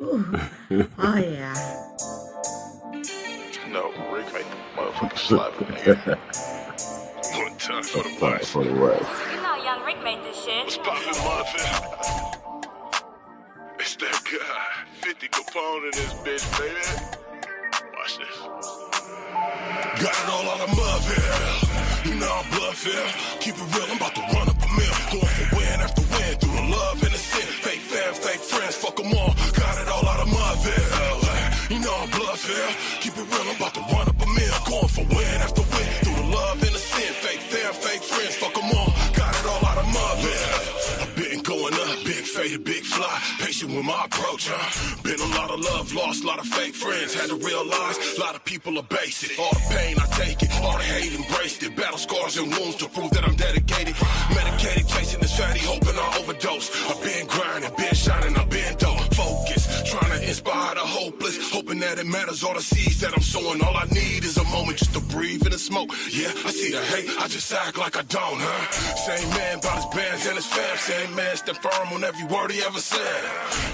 Ooh. Oh yeah. No, Rick made the motherfucking slap in here. One time for the West. For the West. You know Young Rick made this shit. What's poppin', motherfucker? It's that guy, 50 Capone in this bitch, baby. Watch this. Got it all out of Mudville. You know I'm Bloodville. Keep it real, I'm about to run up a mill. Going for win after win through the love and the sin. Fake fam, fake friends, fuck them all. Got it all out of Mudville. You know I'm Bloodville. Keep it real, I'm about to run up a mill. Going for win after win through the love and the sin. Fake fam, fake friends, fuck them all. Got it all out of Mudville. I've been going up, big faded, big fly. Patient with my approach, huh? Been a lot of love, lost a lot of fake friends. Had to realize a lot of people are basic. All the pain, I take it. All the hate, embraced it. Battle scars and wounds to prove that I'm dedicated. Medicated, chasing this fatty, hoping I overdose. I've been grinding, been shining, I've been dope. Focus, trying to inspire the hopeless. Hoping that it matters, all the seeds that I'm sowing. All I need is a moment just to breathe in the smoke. Yeah, I see the hate, I just act like I don't, huh? Same man about his bands and his fam. Same man stand firm on every word he ever said.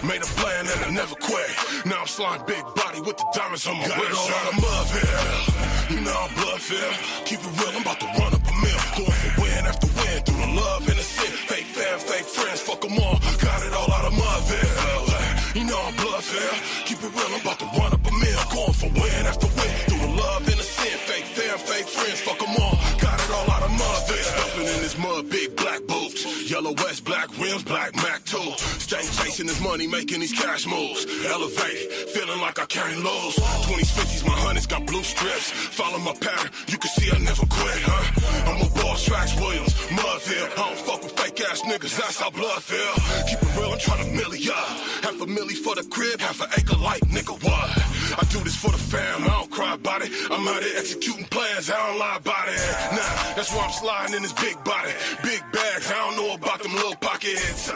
Made a plan and I never quit. Now I'm sliding big body with the diamonds on my wrist. Got it all out of Mudville. You know I'm Bloodville. Keep it real, I'm about to run up a mill. Going for win after win through the love and the sin. Fake fam, fake friends, fuck them all. Got it all out of Mudville. You know I'm Bloodville. Keep it real, I'm about to run up a mill. Going for win after win through the love and the sin. Fake fam, fake friends, fuck them all. Got it all out of Mudville. Stepping in this mud, big black boots. Yellow West, black rims, black Mac tool. Stay chasing this money, making these cash moves. Elevated, feeling like I can't lose. 20s, 50s, my hundreds got blue strips. Follow my pattern, you can see I never quit, huh? I'm a boss, Trax Williams, Mudville. I don't fuck with fake ass niggas, that's how blood feel. Keep it real, I'm trying to milli ya. Half a milli for the crib, half an acre like nigga, what? I do this for the fam, I don't cry about it. I'm out here executing plans, I don't lie about it. Nah, that's why I'm sliding in this big body. Big bags, I don't know about them little pockets.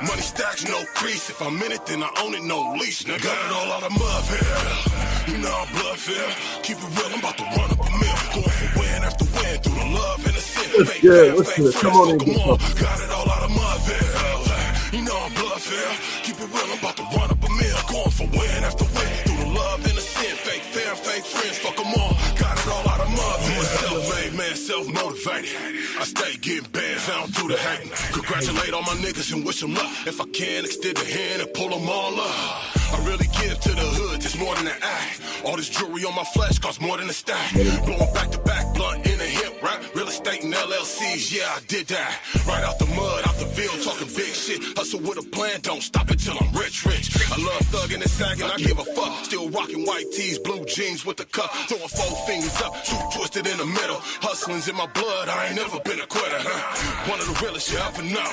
Money stacks, no crease. If I'm in it, then I own it, no leash. Now got it all out of Mudville. You know I'm Bloodville. Keep it real, I'm about to run up a mill. Going for win after win through the love and the sin. Fake fam, fake friends, fuck 'em all. Got it all out of Mudville. You know I'm Bloodville. Keep it real, I'm about to run up a mill. Going for win after win through the love and the sin. Fake fam, fake friends, fuck 'em all. Got it all out of Mudville. Self-made man, self-motivated. I stay getting bands, I don't do the hating. Congratulate all my niggas and wish them luck. If I can, extend a hand and pull them all up. I really give to the hood, it's more than an act. All this jewelry on my flesh costs more than a stack. Blowing back to back, blunt in a hip rap. Real estate and LLCs, yeah, I did that. Right out the mud, out the field, talking big shit. Hustle with a plan, don't stop until I'm rich. I love thugging and sagging, I give a fuck. Still rocking white tees, blue jeans with the cup. Throwing 4 fingers up, 2 twisted in the middle. Hustling's in my blood, I ain't never been a quitter, huh? One of the realest you ever know.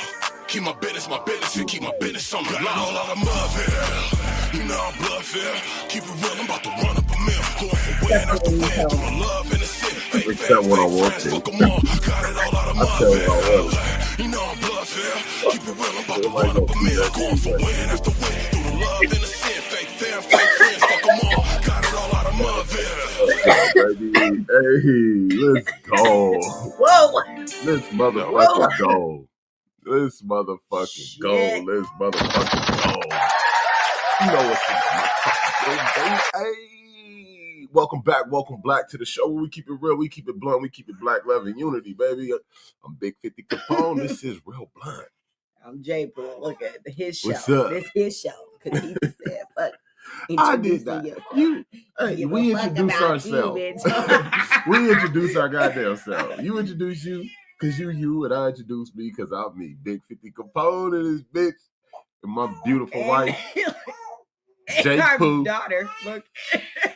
Keep my business, and keep my business on the low. All out of Mudville. You know I'm Bloodville. Keep it real, I'm about to run up a mill. Going for win after win through the love and the sin. Fake fam, fake friends, fuck them all. Got it all out of Mudville. You know I'm Bloodville. Keep it real, I'm about to run up a mill. Going for win after win through the love and the sin. Fake fam, fake friends, fuck them all. Got it all out of Mudville. Hey, let's go. Whoa. Let's motherfucking go. Let's motherfucking go. Let's motherfucking go. You know what's up, hey. Welcome back to the show where we keep it real, we keep it blunt, we keep it black, love, and unity, baby. I'm Big 50 Capone. This is Real Blunt. I'm J Boo. Look at his show. What's up? This his show. Because he said, fuck. I did that. We introduce ourselves. We introduce our goddamn self. You introduce you because you, and I introduce me because I'm me. Big 50 Capone and his bitch and my beautiful wife. J Poo. Daughter. Look.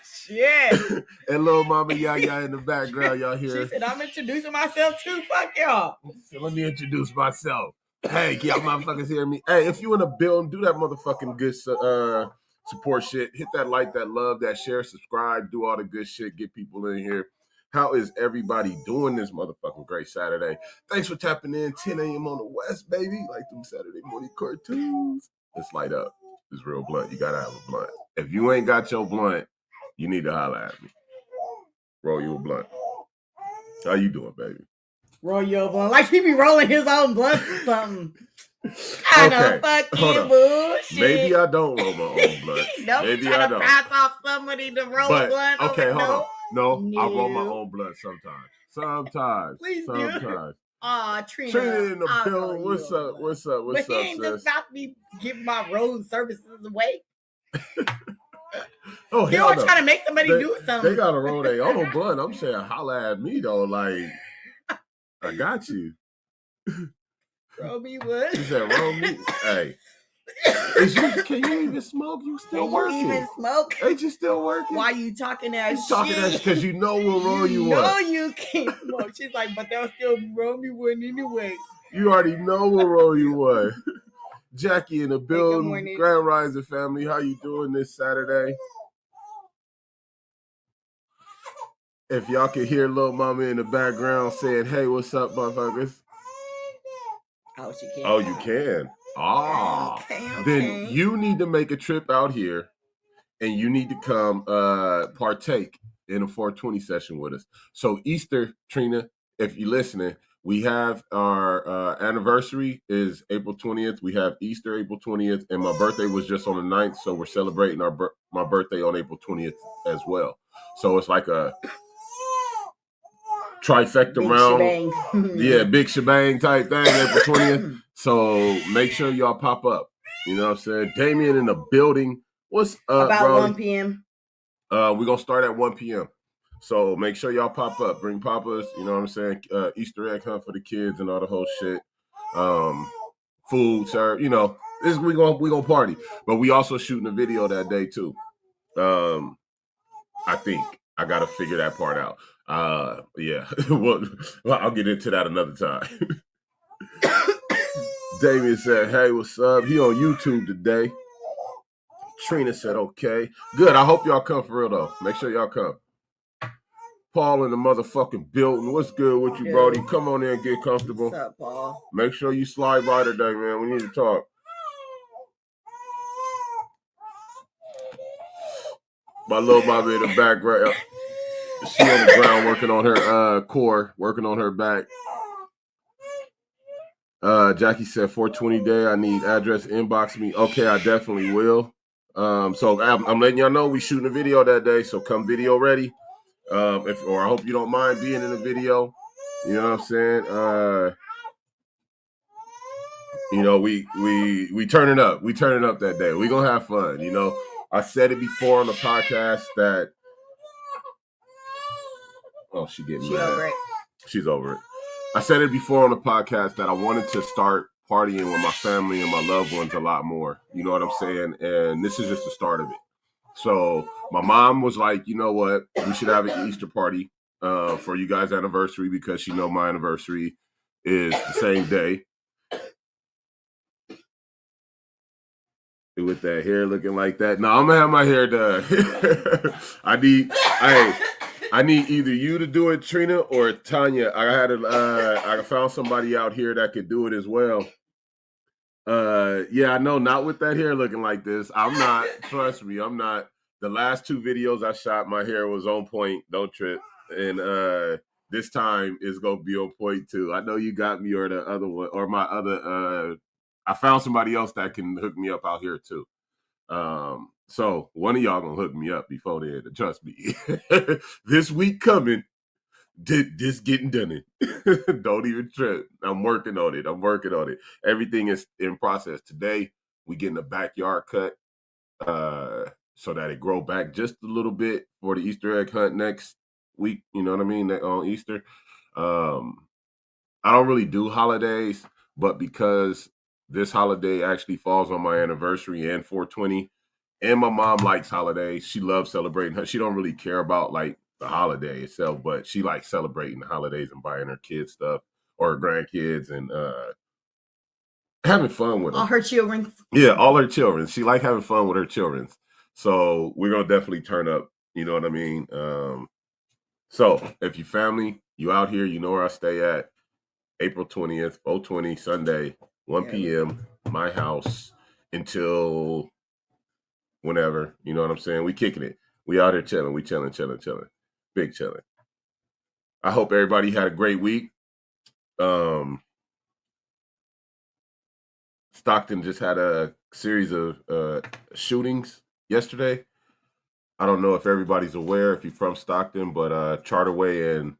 Shit. And little mama Yaya in the background, y'all hear. She said, I'm introducing myself too. Fuck y'all. So let me introduce myself. Hey, can y'all motherfuckers hear me? Hey, if you in the building, do that motherfucking good support shit. Hit that like, that love, that share, subscribe, do all the good shit. Get people in here. How is everybody doing this motherfucking great Saturday? Thanks for tapping in. 10 a.m. on the West, baby. Like them Saturday morning cartoons. Let's light up. It's Real Blunt. You gotta have a blunt. If you ain't got your blunt, you need to holler at me. Roll you a blunt. How you doing, baby? Roll your blunt. Like he be rolling his own blunt or something. Kind Okay, of hold fucking on. bullshit. Maybe I don't roll my own blunt. Don't Maybe try I to don't. pass off somebody to roll But blunt. okay, hold on. No. No, I roll my No. own blunt sometimes. Sometimes. Please do. Sometimes. Aw, Trina. Trina in the I'll roll building. you What's a up? blunt. What's up? What's But he up, ain't just sis? about to be giving my road services away. Oh, You hell don't no. try to make somebody They- do something. They gotta roll their own blunt. I'm saying holla at me though. Like, I got you. Roll me one. She said, roll me. Hey. Can you even smoke? You still Can working? you even smoke? Ain't you still working? Why you talking that You shit? talking that because you know we'll roll you know one. you can't smoke. She's like, but they'll still roll me one anyway. You already know we'll roll you one. Jackie in the building. morning. Grand Rising family. How you doing this Saturday? If y'all can hear Lil Mama in the background saying, hey, what's up, motherfuckers? Oh, she can. Oh, you can. Ah. Okay. Then you need to make a trip out here and you need to come partake in a 420 session with us. So Easter, Trina, if you're listening, we have our anniversary is April 20th. We have Easter April 20th, and my birthday was just on the 9th, so we're celebrating my birthday on April 20th as well. So it's like a trifecta big round. Shebang. Yeah, big shebang type thing, April 20th. So make sure y'all pop up. You know what I'm saying? Damien in the building. What's up, About bro? 1 p.m. We're going to start at 1 p.m. So make sure y'all pop up. Bring papas, you know what I'm saying? Easter egg hunt for the kids and all the whole shit. Food, serve, you know. We gonna party. But we also shooting a video that day too. I think. I got to figure that part out. Yeah. well, I'll get into that another time. Damien said, hey, what's up? He on YouTube today. Trina said, okay. Good. I hope y'all come for real, though. Make sure y'all come. Paul in the motherfucking building. What's good with you, Brody? Come on in and get comfortable. What's up, Paul? Make sure you slide by today, man. We need to talk. My little Bobby in the background. She on the ground working on her core, working on her back. Jackie said 420 day. I need address. Inbox me. Okay, I definitely will. So I'm letting y'all know we shooting a video that day. So come video ready. I hope you don't mind being in the video. You know what I'm saying? You know, we turning up. We turning up that day. We gonna have fun. You know, I said it before on the podcast that. Oh, she getting mad. Over it. She's over it. I said it before on the podcast that I wanted to start partying with my family and my loved ones a lot more. You know what I'm saying? And this is just the start of it. So my mom was like, you know what? We should have an Easter party for you guys' anniversary because she know my anniversary is the same day. With that hair looking like that. No, I'm gonna have my hair done. I need either you to do it, Trina, or Tanya. I found somebody out here that could do it as well. Yeah, I know, not with that hair looking like this. I'm not. Trust me, I'm not. The last 2 videos I shot, my hair was on point. Don't trip. And this time is gonna be on point too. I know you got me, or the other one, or my other. I found somebody else that can hook me up out here too. So one of y'all gonna hook me up before then. Trust me. This week coming. This getting done it. Don't even trip. I'm working on it. Everything is in process. Today we getting a backyard cut so that it grow back just a little bit for the Easter egg hunt next week. You know what I mean? On Easter. I don't really do holidays, but because this holiday actually falls on my anniversary and 420, and my mom likes holidays. She loves celebrating her. She don't really care about like the holiday itself, but she likes celebrating the holidays and buying her kids stuff or her grandkids and having fun with them. All her children. Yeah, all her children. She like having fun with her children. So we're gonna definitely turn up. You know what I mean? So if you family, you out here, you know where I stay at. April 20th, 020, Sunday, 1 p.m., my house until whenever. You know what I'm saying? We kicking it. We out here chilling. We chilling. Big chilling. I hope everybody had a great week. Stockton just had a series of shootings yesterday. I don't know if everybody's aware if you're from Stockton, but Charterway and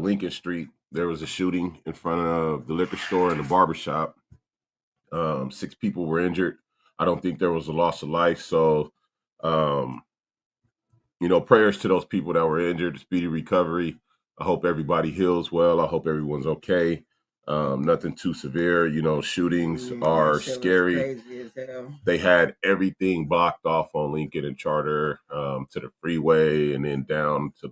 Lincoln Street, there was a shooting in front of the liquor store and the barbershop. 6 people were injured. I don't think there was a loss of life. So, prayers to those people that were injured, speedy recovery. I hope everybody heals well. I hope everyone's okay. Nothing too severe. Shootings are scary. They had everything blocked off on Lincoln and Charter to the freeway and then down to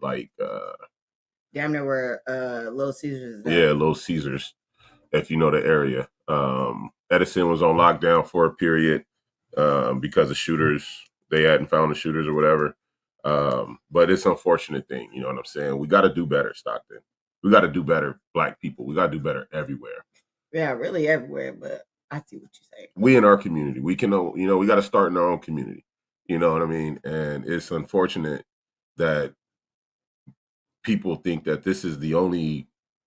damn near where Little Caesars is at. Yeah, Little Caesars, if you know the area. Edison was on lockdown for a period because of shooters. They hadn't found the shooters or whatever. But it's an unfortunate thing. You know what I'm saying? We got to do better, Stockton. We got to do better, Black people. We got to do better everywhere. Yeah, really everywhere, but I see what you're saying. We in our community. We can, we got to start in our own community. You know what I mean? And it's unfortunate that people think that this is the only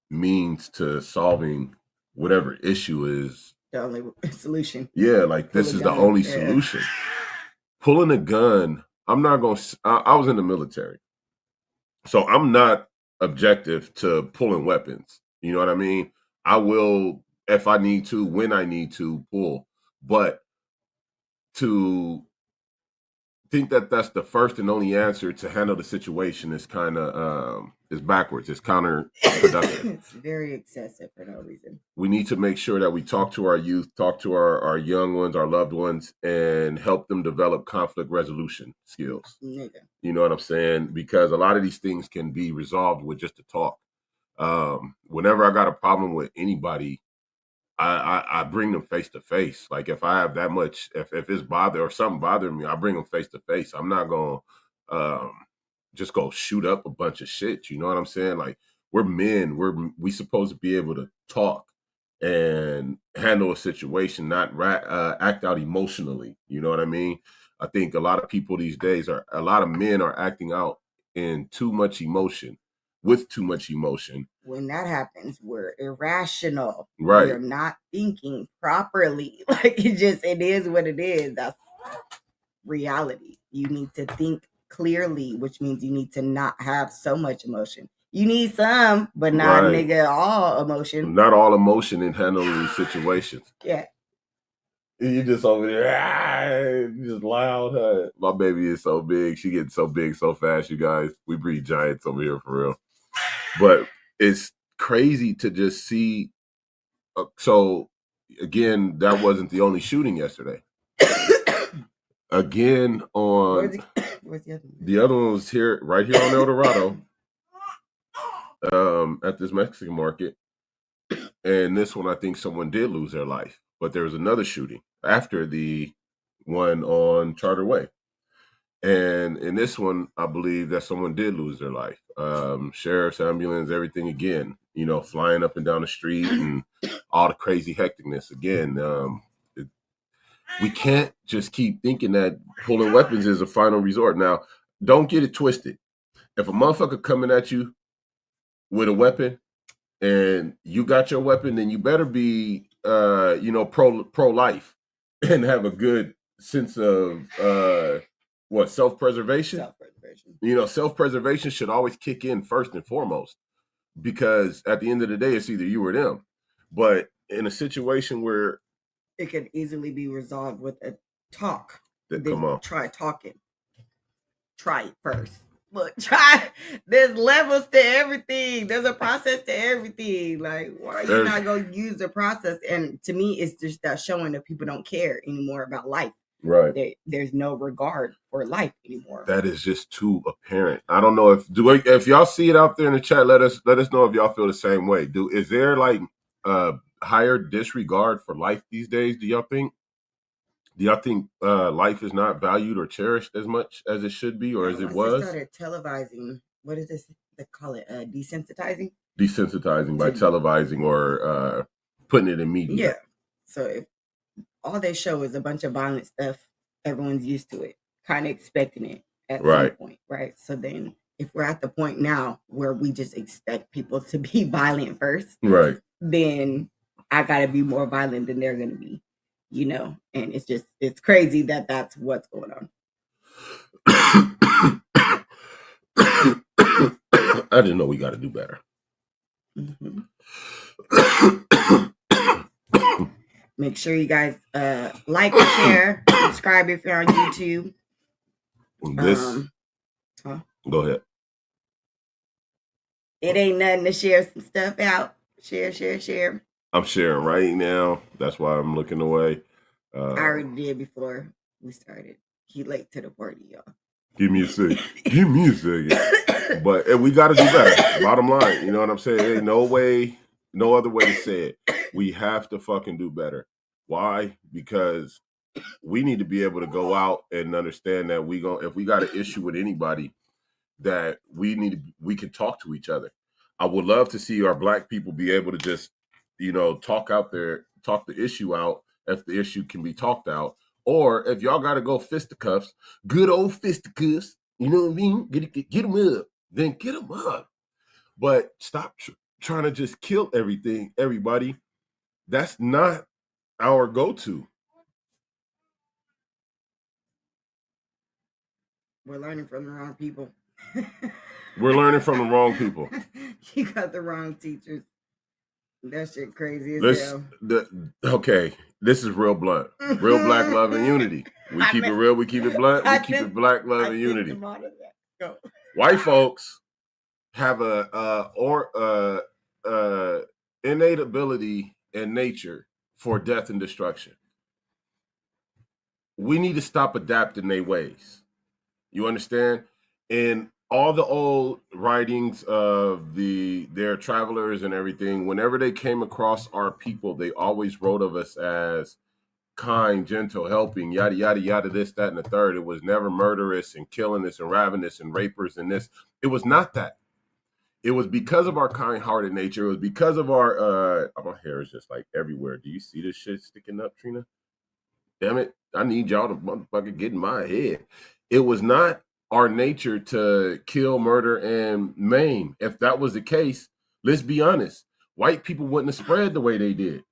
means to solving whatever issue is. The only solution. Yeah, like this is the only solution. Pulling a gun, I'm not going to, I was in the military. So I'm not objective to pulling weapons. You know what I mean? I will, if I need to, when I need to pull. But to think that that's the first and only answer to handle the situation is kind of is backwards. It's counterproductive. It's very excessive for no reason. We need to make sure that we talk to our youth, talk to our young ones, our loved ones, and help them develop conflict resolution skills. Nigga. You know what I'm saying? Because a lot of these things can be resolved with just a talk. Whenever I got a problem with anybody, I bring them face to face. Like if I have that much, if it's something bothering me, I bring them face to face. I'm not going to just go shoot up a bunch of shit. You know what I'm saying? Like we're men. We supposed to be able to talk and handle a situation, not act out emotionally. You know what I mean? I think a lot of people these days a lot of men are acting out in too much emotion, with too much emotion. When that happens, we're irrational. Right. We're not thinking properly. Like it is what it is. That's reality. You need to think clearly, which means you need to not have so much emotion. You need some, but not nigga all emotion. Not all emotion in handling these situations. Yeah. You just over there, just loud. Huh? My baby is so big. She gets so big so fast, you guys. We breed giants over here for real. But it's crazy to just see. So, again, that wasn't the only shooting yesterday. Again, on where's the other one? The other one was right here on El Dorado, at this Mexican market. And this one, I think someone did lose their life. But there was another shooting after the one on Charter Way. And in this one, I believe that someone did lose their life. Sheriff's ambulance, everything again, flying up and down the street and all the crazy hecticness again. We can't just keep thinking that pulling weapons is a final resort. Now, don't get it twisted. If a motherfucker coming at you with a weapon and you got your weapon, then you better be, pro-life and have a good sense of self-preservation. Self-preservation. Self-preservation should always kick in first and foremost, because at the end of the day, it's either you or them. But in a situation where it could easily be resolved with a talk. Come on. Try talking. Try it first. Look, there's levels to everything. There's a process to everything. Like, why are you not going to use the process? And to me, it's just that showing that people don't care anymore about life. Right. There's no regard for life anymore. That is just too apparent. I don't know if y'all see it out there in the chat, let us know if y'all feel the same way. Is there like higher disregard for life these days, do y'all think? Do y'all think life is not valued or cherished as much as it should be, or as it was? They started televising. What is this? They call it desensitizing. Desensitizing by televising or putting it in media. Yeah. So if all they show is a bunch of violent stuff, everyone's used to it, kind of expecting it at some point, right? So then, if we're at the point now where we just expect people to be violent first, right? Then I gotta be more violent than they're gonna be. you know, and it's crazy that that's what's going on. I just know we got to do better. Mm-hmm. Make sure you guys like, share, subscribe if you're on YouTube. Go ahead. It ain't nothing to share some stuff out. Share. I'm sharing right now. That's why I'm looking away. I already did before we started. He late to the party, y'all. Give me a second. But we got to do better. Bottom line, you know what I'm saying? There ain't no other way to say it. We have to fucking do better. Why? Because we need to be able to go out and understand that if we got an issue with anybody, that we can talk to each other. I would love to see our Black people be able to just, you know, talk the issue out if the issue can be talked out. Or if y'all got to go fisticuffs, good old fisticuffs, you know what I mean? Get them up, then get them up. But stop trying to just kill everybody. That's not our go-to. We're learning from the wrong people. We're learning from the wrong people. You got the wrong teachers. That shit crazy as hell. Okay, this is real blunt. Real Black love and unity. We keep it real, we keep it blunt, we keep it Black love and unity. White folks have a innate ability and nature for death and destruction. We need to stop adapting their ways. You understand? In all the old writings of their travelers and everything, whenever they came across our people, they always wrote of us as kind, gentle, helping, yada, yada, yada, this, that, and the third. It was never murderous and killing us and ravenous and rapers and this. It was not that. It was because of our kind-hearted nature. It was because of our my hair is just like everywhere. Do you see this shit sticking up, Trina? Damn it. I need y'all to motherfucking get in my head. It was not our nature to kill, murder, and maim. If that was the case, let's be honest. White people wouldn't have spread the way they did.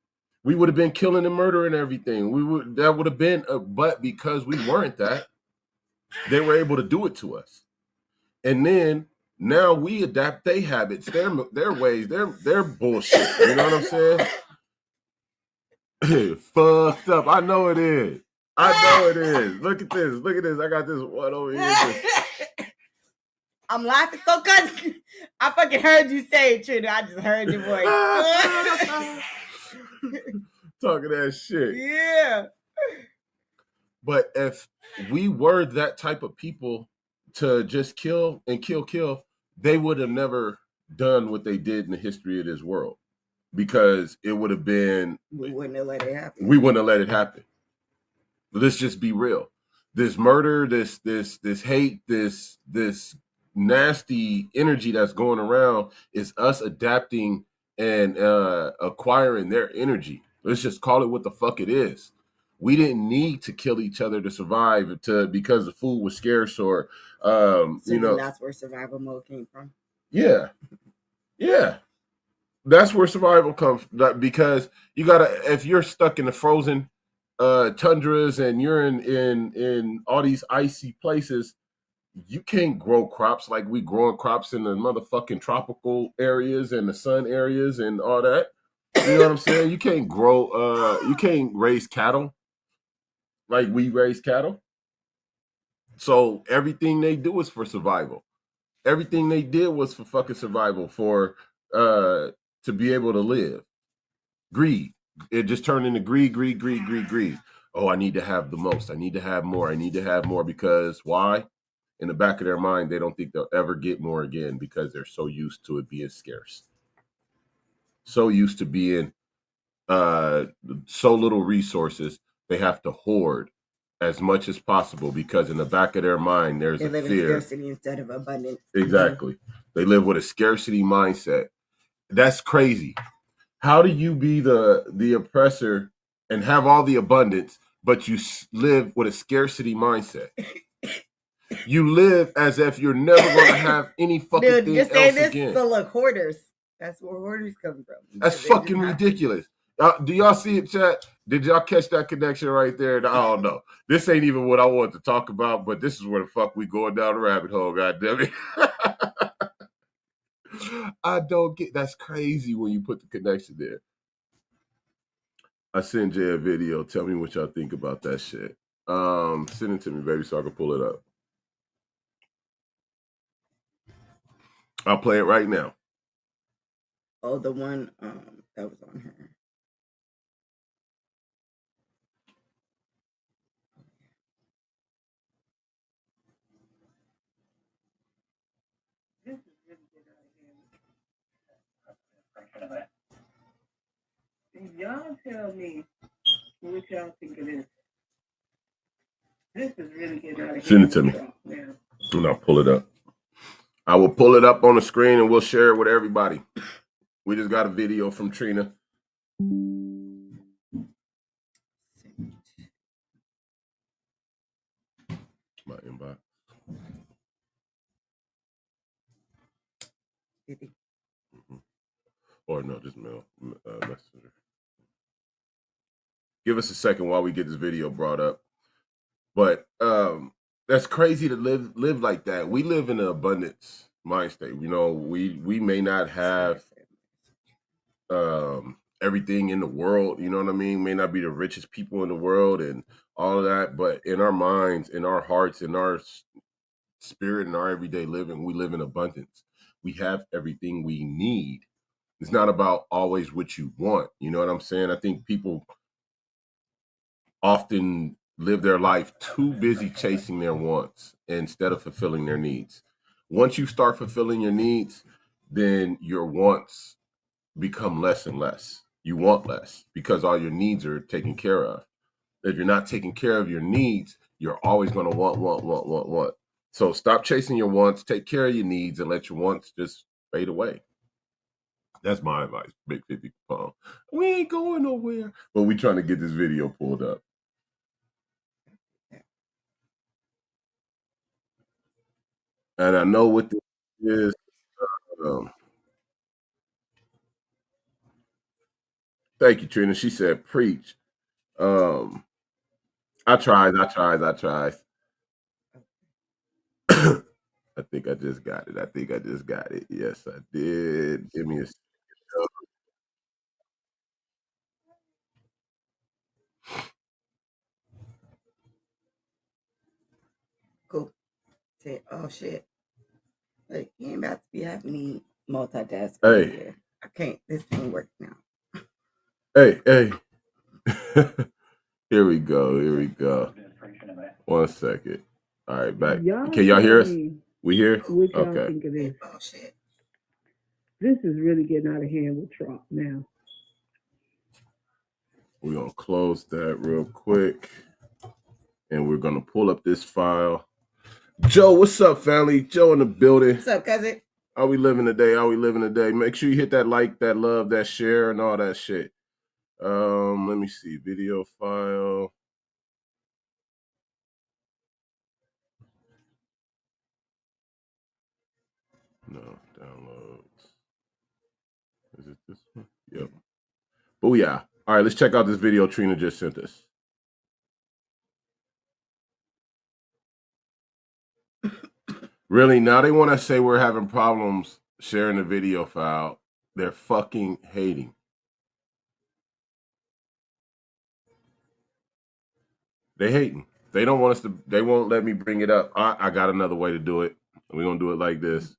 We would have been killing and murdering everything. That would have been but because we weren't that, they were able to do it to us. And then now we adapt their habits, their ways, their bullshit. You know what I'm saying? Fucked up. I know it is. Look at this. I got this one over here. I'm laughing so because I fucking heard you say it, Trina. I just heard your voice. Talking that shit. Yeah. But if we were that type of people to just kill and kill, they would have never done what they did in the history of this world. Because it would have been... We wouldn't have let it happen. We wouldn't have let it happen. Let's just be real. This murder, this hate, this nasty energy that's going around is us adapting and acquiring their energy. Let's just call it what the fuck it is. We didn't need to kill each other to survive because the food was scarce or that's where survival mode came from. Yeah. That's where survival comes because you gotta, if you're stuck in the frozen tundras and you're in all these icy places, you can't grow crops like we growing crops in the motherfucking tropical areas and the sun areas and all that. You know what I'm saying? You can't grow, you can't raise cattle like we raise cattle. So everything they do is for survival. Everything they did was for fucking survival, for to be able to live. Greed. It just turned into greed. Oh, I need to have the most. I need to have more because why? In the back of their mind, they don't think they'll ever get more again because they're so used to it being scarce. So used to being so little resources, they have to hoard as much as possible because in the back of their mind, there's a fear. They live in scarcity instead of abundance. Exactly. They live with a scarcity mindset. That's crazy. How do you be the oppressor and have all the abundance, but you live with a scarcity mindset? You live as if you're never going to have any fucking thing else again. So look, hoarders. That's where hoarders come from. That's fucking ridiculous. Do y'all see it, chat? Did y'all catch that connection right there? I don't know. This ain't even what I wanted to talk about, but this is where the fuck we going down the rabbit hole, goddammit. I don't get that's crazy when you put the connection there. I send Jay a video. Tell me what y'all think about that shit. Send it to me, baby, so I can pull it up. I'll play it right now. Oh, the one that was on her. Y'all tell me what y'all think of this. This is really getting out of hand. Send it to me. And I'll pull it up. I will pull it up on the screen and we'll share it with everybody. We just got a video from Trina. My inbox. Or no, just mail messenger. Give us a second while we get this video brought up. But that's crazy to live like that. We live in an abundance mind state. You know, we may not have everything in the world, you know what I mean? May not be the richest people in the world and all of that, but in our minds, in our hearts, in our spirit, in our everyday living, we live in abundance. We have everything we need. It's not about always what you want. You know what I'm saying? I think people often live their life too busy chasing their wants instead of fulfilling their needs. Once you start fulfilling your needs, then your wants become less and less. You want less because all your needs are taken care of. If you're not taking care of your needs, you're always going to want. So stop chasing your wants, take care of your needs, and let your wants just fade away. That's my advice, Big 50 Pound. We ain't going nowhere. But we trying to get this video pulled up. And I know what this is. Thank you, Trina. She said, preach. I tried. I think I just got it. Yes, I did. Give me a second. Cool. Say, oh shit. Like, you ain't about to be having me multitasking. Hey. Here. I can't. This ain't work now. Hey. Here we go. 1 second. All right, back. Can y'all hear us? We hear? What y'all Okay. think of this? Oh shit. This is really getting out of hand with Trump now. We're going to close that real quick. And we're going to pull up this file. Joe, what's up, family? Joe in the building. What's up, cousin? How we living today? Make sure you hit that like, that love, that share, and all that shit. Let me see. Video file. No, downloads. Is it this one? Yep. Booyah. All right, let's check out this video Trina just sent us. Really? Now they want to say we're having problems sharing the video file. They're fucking hating. They hating. They don't want us to, they won't let me bring it up. I got another way to do it. We're going to do it like this.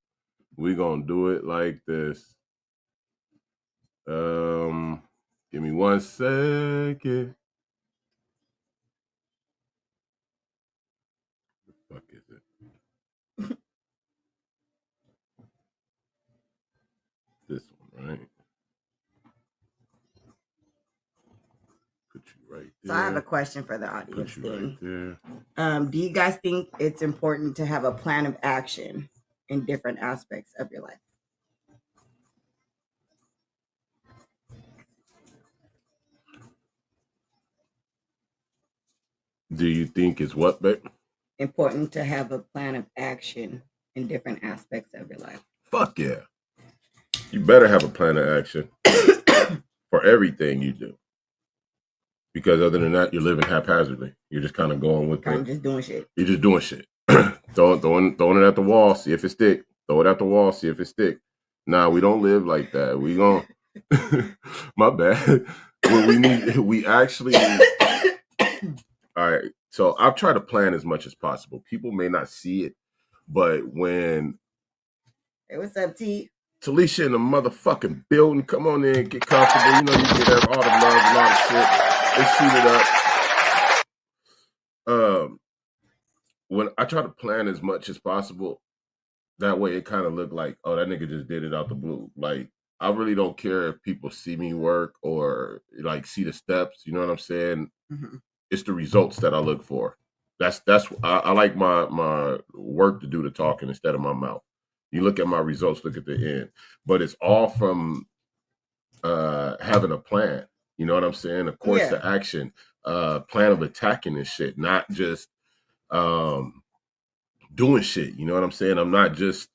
Give me 1 second. What the fuck is it? This one, right? Put you right there. So I have a question for the audience. Put you right there. Do you guys think it's important to have a plan of action in different aspects of your life? Do you think it's what, babe? Important to have a plan of action in different aspects of your life. Fuck yeah. You better have a plan of action. for everything you do. Because other than that, you're living haphazardly. You're just kind of going with Kind of just doing shit. You're just doing shit. throwing it at the wall, see if it stick. Throw it at the wall, see if it stick. Nah, we don't live like that. We gon' my bad. We actually all right. So I've tried to plan as much as possible. People may not see it, but when Hey, what's up, T? Talisha in the motherfucking building, come on in, get comfortable. You know you get all the love and all the shit. Let's shoot it up. When I try to plan as much as possible, that way it kind of looked like, oh, that nigga just did it out the blue. Like, I really don't care if people see me work or like see the steps. You know what I'm saying? Mm-hmm. It's the results that I look for. I like my work to do the talking instead of my mouth. You look at my results, look at the end. But it's all from having a plan. You know what I'm saying? A course of action, plan of attacking this shit, not just doing shit. You know what I'm saying? I'm not just,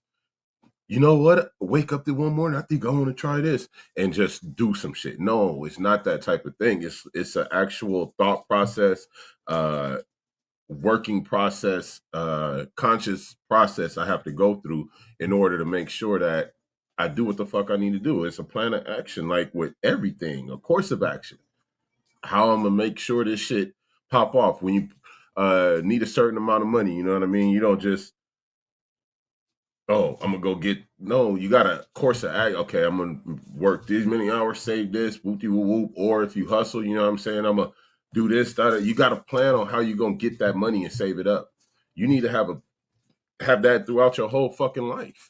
you know what? Wake up there one morning, I think I want to try this and just do some shit. No, it's not that type of thing. It's an actual thought process, working process, conscious process I have to go through in order to make sure that I do what the fuck I need to do. It's a plan of action, like with everything, a course of action. How I'm gonna make sure this shit pop off when you need a certain amount of money. You know what I mean? You don't just, oh, I'm gonna go get, no, you got a course of act. Okay, I'm gonna work these many hours, save this, whoopty whoop whoop. Or if you hustle, you know what I'm saying? I'm gonna do this, that. You got to plan on how you're gonna get that money and save it up. You need to have that throughout your whole fucking life.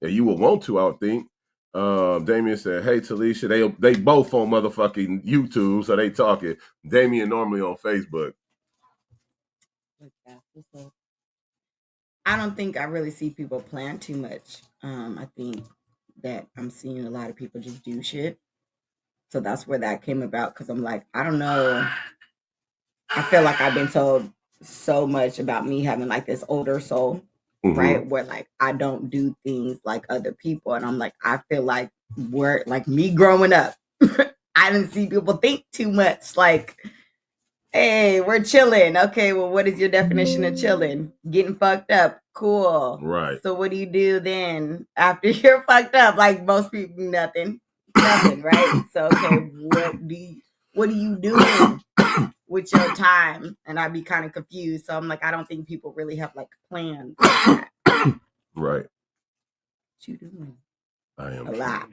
Yeah, you will want to, I would think. Damien said, hey, Talisha, they both on motherfucking YouTube, so they talking. Damien normally on Facebook. I don't think I really see people plan too much. I think that I'm seeing a lot of people just do shit. So that's where that came about, because I'm like, I don't know. I feel like I've been told so much about me having like this older soul, right? Where like I don't do things like other people. And I'm like, I feel like we're like me growing up. I didn't see people think too much. Like, hey, we're chilling. Okay, well, what is your definition of chilling? Getting fucked up. Cool. Right. So what do you do then after you're fucked up? Like most people, nothing. Nothing, right? So okay, what do you do with your time? And I'd be kind of confused. So I'm like, I don't think people really have like plans. Like that. Right. What you doing? I am a lot.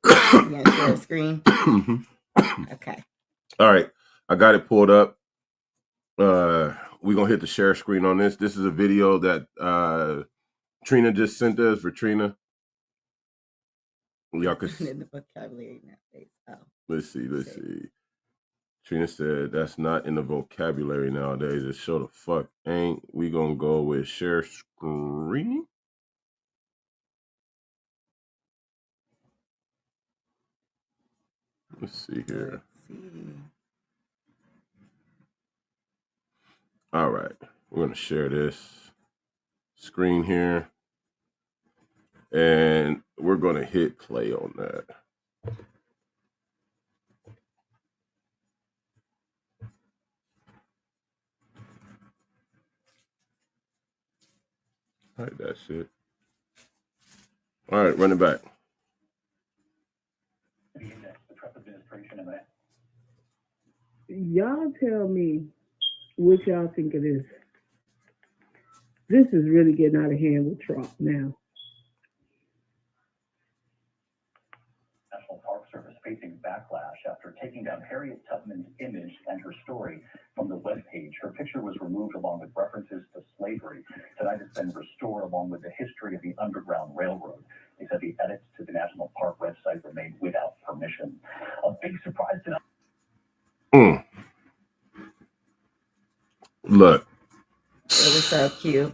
You gonna share a screen? Okay. All right. I got it pulled up. We're gonna hit the share screen on this. This is a video that Trina just sent us for Trina. Y'all could in the vocabulary nowadays. Oh. Let's see. Trina said that's not in the vocabulary nowadays. It sure the fuck ain't. We gonna go with share screen. Let's see here. All right, we're gonna share this screen here, and we're gonna hit play on that. All right, that shit. All right, run it back. Y'all tell me what y'all think of this. This is really getting out of hand with Trump now. National Park Service facing backlash after taking down Harriet Tubman's image and her story from the webpage. Her picture was removed along with references to slavery. Tonight it's been restored along with the history of the Underground Railroad. They said the edits to the National Park website were made without permission. A big surprise tonight. Look. It was so cute.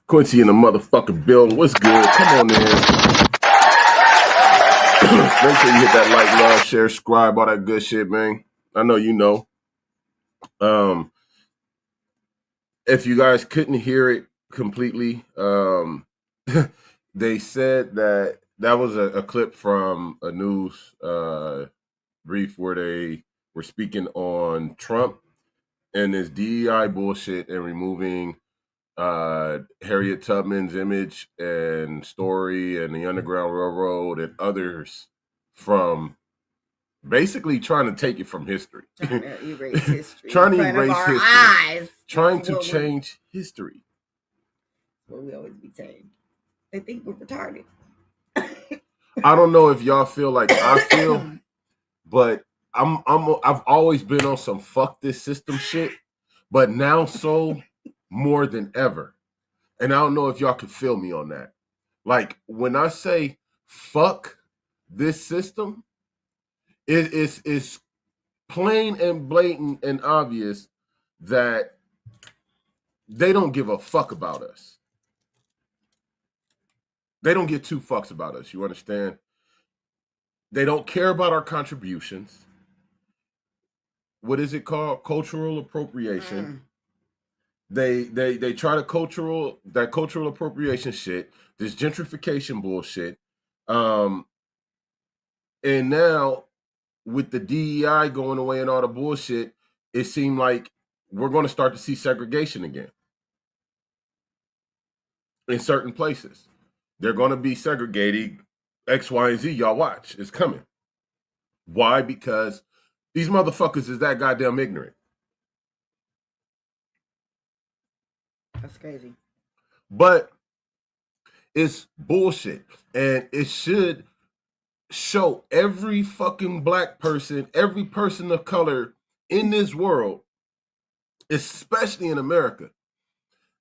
Quincy in the motherfucking building. What's good? Come on in. Make sure you hit that like, love, share, subscribe, all that good shit, man. I know you know. If you guys couldn't hear it completely, they said that that was a clip from a news brief where they were speaking on Trump and his DEI bullshit and removing Harriet Tubman's image and story and the Underground Railroad and others from basically trying to take it from history. Trying to erase history. Trying to in front of erase our history. eyes. Trying That's to what change history. what we always be saying. They think we're retarded. I don't know if y'all feel like I feel, but I've always been on some fuck this system shit, but now so more than ever. And I don't know if y'all can feel me on that. Like when I say fuck this system, it's plain and blatant and obvious that they don't give a fuck about us. They don't give two fucks about us. You understand? They don't care about our contributions. What is it called? Cultural appropriation. They try to cultural appropriation shit, this gentrification bullshit. And now with the DEI going away and all the bullshit, it seemed like we're going to start to see segregation again in certain places. They're going to be segregating X, Y, and Z. Y'all watch. It's coming. Why? Because these motherfuckers is that goddamn ignorant. That's crazy. But it's bullshit. And it should show every fucking black person, every person of color in this world, especially in America,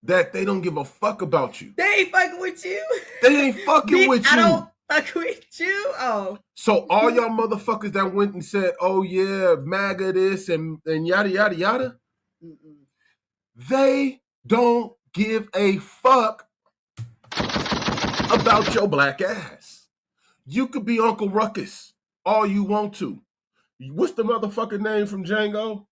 that they don't give a fuck about you. They ain't fucking with you. They ain't fucking with you. I don't fuck with you. Oh. So all y'all motherfuckers that went and said, oh yeah, MAGA this and yada, yada, yada, they don't give a fuck about your black ass. You could be Uncle Ruckus all you want to. What's the motherfucking name from Django?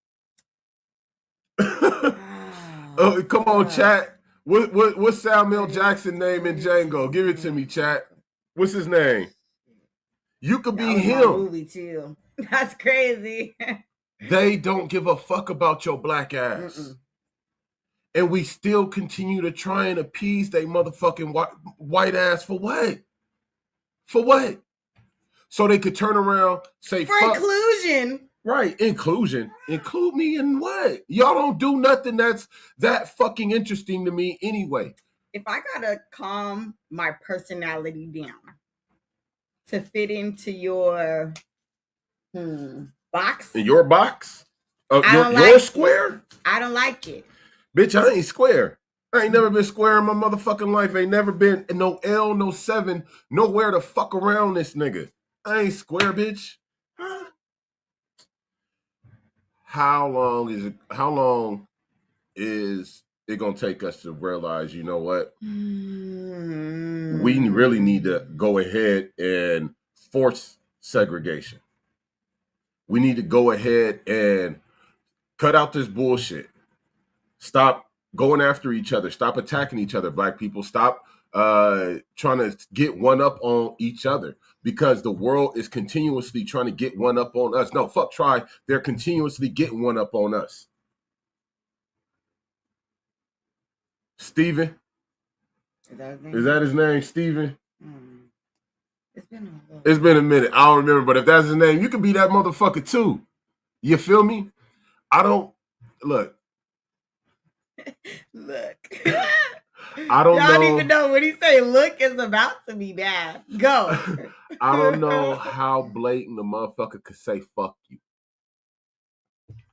Oh, come on, chat. What's Samuel Jackson name in Django? Give it to me, chat. What's his name? You could be him. Movie too. That's crazy. They don't give a fuck about your black ass. And we still continue to try and appease they motherfucking white ass for what? For what? So they could turn around, say for fuck. Inclusion. Right, inclusion. Include me in what? Y'all don't do nothing that's that fucking interesting to me anyway. If I gotta calm my personality down to fit into your box. In your box? Your like square? I don't like it. Bitch, I ain't square. I ain't never been square in my motherfucking life. Ain't never been no L, no 7, nowhere to fuck around this nigga. I ain't square, bitch. Huh? How long is it gonna take us to realize, you know what? We really need to go ahead and force segregation. We need to go ahead and cut out this bullshit. Stop going after each other. Stop attacking each other, black people. Stop trying to get one up on each other, because the world is continuously trying to get one up on us. No, fuck try. They're continuously getting one up on us. Steven? Is that his name, Steven? It's been a minute. I don't remember, but if that's his name, you can be that motherfucker too. You feel me? I don't look. I don't know. Y'all don't even know what he say. Look is about to be bad. Go. I don't know how blatant a motherfucker could say fuck you.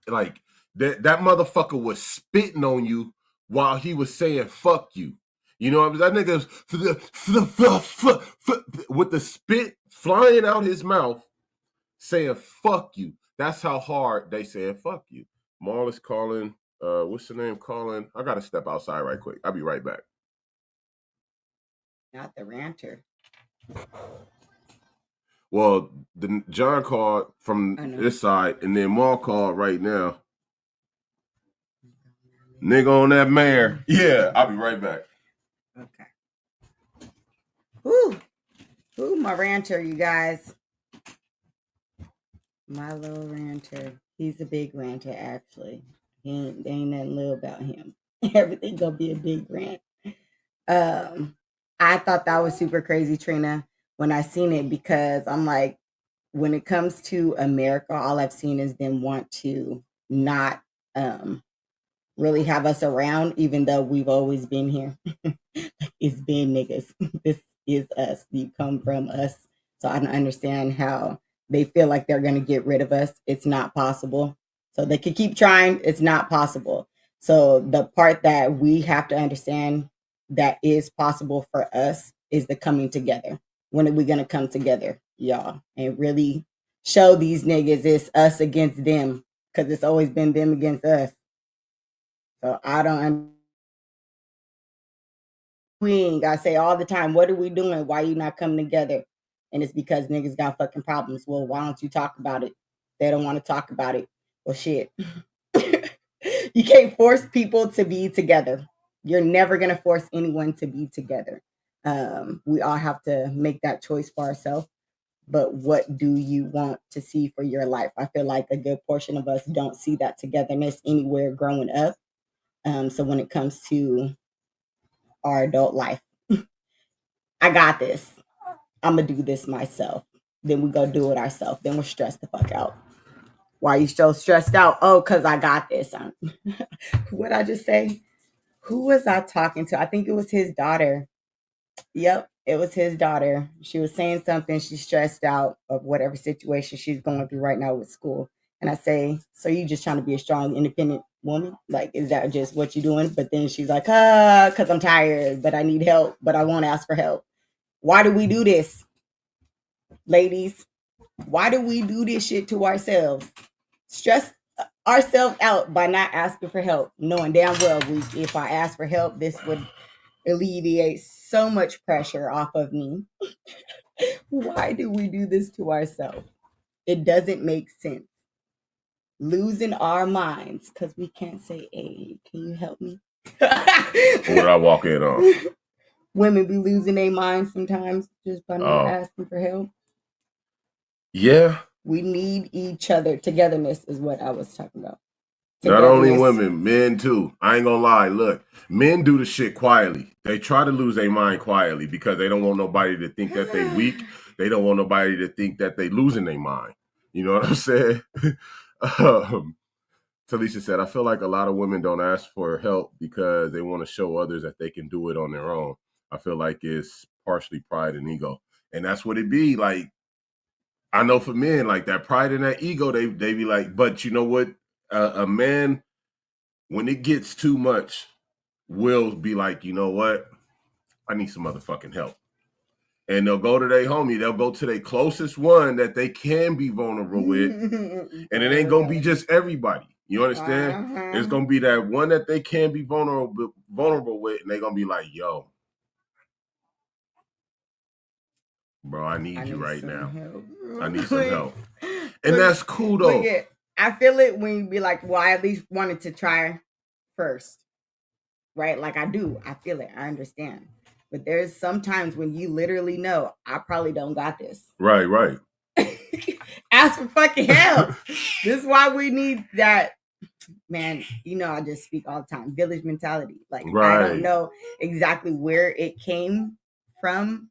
Like that motherfucker was spitting on you while he was saying fuck you. You know what I'm saying? That nigga with the spit flying out his mouth saying fuck you. That's how hard they saying fuck you. Marl is calling. What's the name calling? I gotta step outside right quick. I'll be right back. Not the ranter. Well, the John called from this side, and then Marl called right now. Nigga on that mare. Yeah, I'll be right back. Okay. Whew. Ooh, my ranter, you guys. My little ranter. He's a big ranter, actually. There ain't nothing little about him. Everything gonna be a big rant. I thought that was super crazy, Trina, when I seen it, because I'm like, when it comes to America, all I've seen is them want to not really have us around, even though we've always been here. It's been niggas. This is us. You come from us. So I don't understand how they feel like they're going to get rid of us. It's not possible. So they can keep trying. It's not possible. So the part that we have to understand that is possible for us is the coming together. When are we going to come together, y'all, and really show these niggas it's us against them? Because it's always been them against us. So I don't. Queen, I say all the time, what are we doing? Why you not coming together? And it's because niggas got fucking problems. Well, why don't you talk about it? They don't want to talk about it. Well, shit. You can't force people to be together. You're never gonna force anyone to be together. We all have to make that choice for ourselves. But what do you want to see for your life? I feel like a good portion of us don't see that togetherness anywhere growing up. So when it comes to our adult life, I got this. I'm gonna do this myself. Then we go do it ourselves. Then we're stressed the fuck out. Why are you so stressed out? Oh, because I got this. What'd I just say? Who was I talking to? I think it was his daughter. Yep, it was his daughter. She was saying something. She's stressed out of whatever situation she's going through right now with school. And I say, so you just trying to be a strong, independent woman? Like, is that just what you're doing? But then she's like, because I'm tired, but I need help, but I won't ask for help. Why do we do this, ladies? Why do we do this shit to ourselves? Stress ourselves out by not asking for help, knowing damn well if I ask for help, this would alleviate so much pressure off of me. Why do we do this to ourselves? It doesn't make sense. Losing our minds because we can't say, hey, can you help me? What I walk in on? Women be losing their minds sometimes just by not asking for help. Yeah. We need each other. Togetherness is what I was talking about. Not only women, men too. I ain't gonna lie. Look, men do the shit quietly. They try to lose their mind quietly because they don't want nobody to think that they weak. They don't want nobody to think that they losing their mind. You know what I'm saying? Talisha said, I feel like a lot of women don't ask for help because they want to show others that they can do it on their own. I feel like it's partially pride and ego. And that's what it be. Like, I know for men, like that pride and that ego, they be like, but you know what? A man, when it gets too much, will be like, you know what? I need some motherfucking help. And they'll go to their homie. They'll go to their closest one that they can be vulnerable with. And it ain't going to be just everybody. You understand? It's going to be that one that they can be vulnerable with. And they're going to be like, yo, bro, I need you right now. I need some help. And that's cool, though. I feel it when you be like, well, I at least wanted to try first. Right? Like I do. I feel it. I understand. But there's sometimes when you literally know, I probably don't got this. Right. Ask for fucking help. This is why we need that. Man, you know, I just speak all the time. Village mentality. Like, right. I don't know exactly where it came from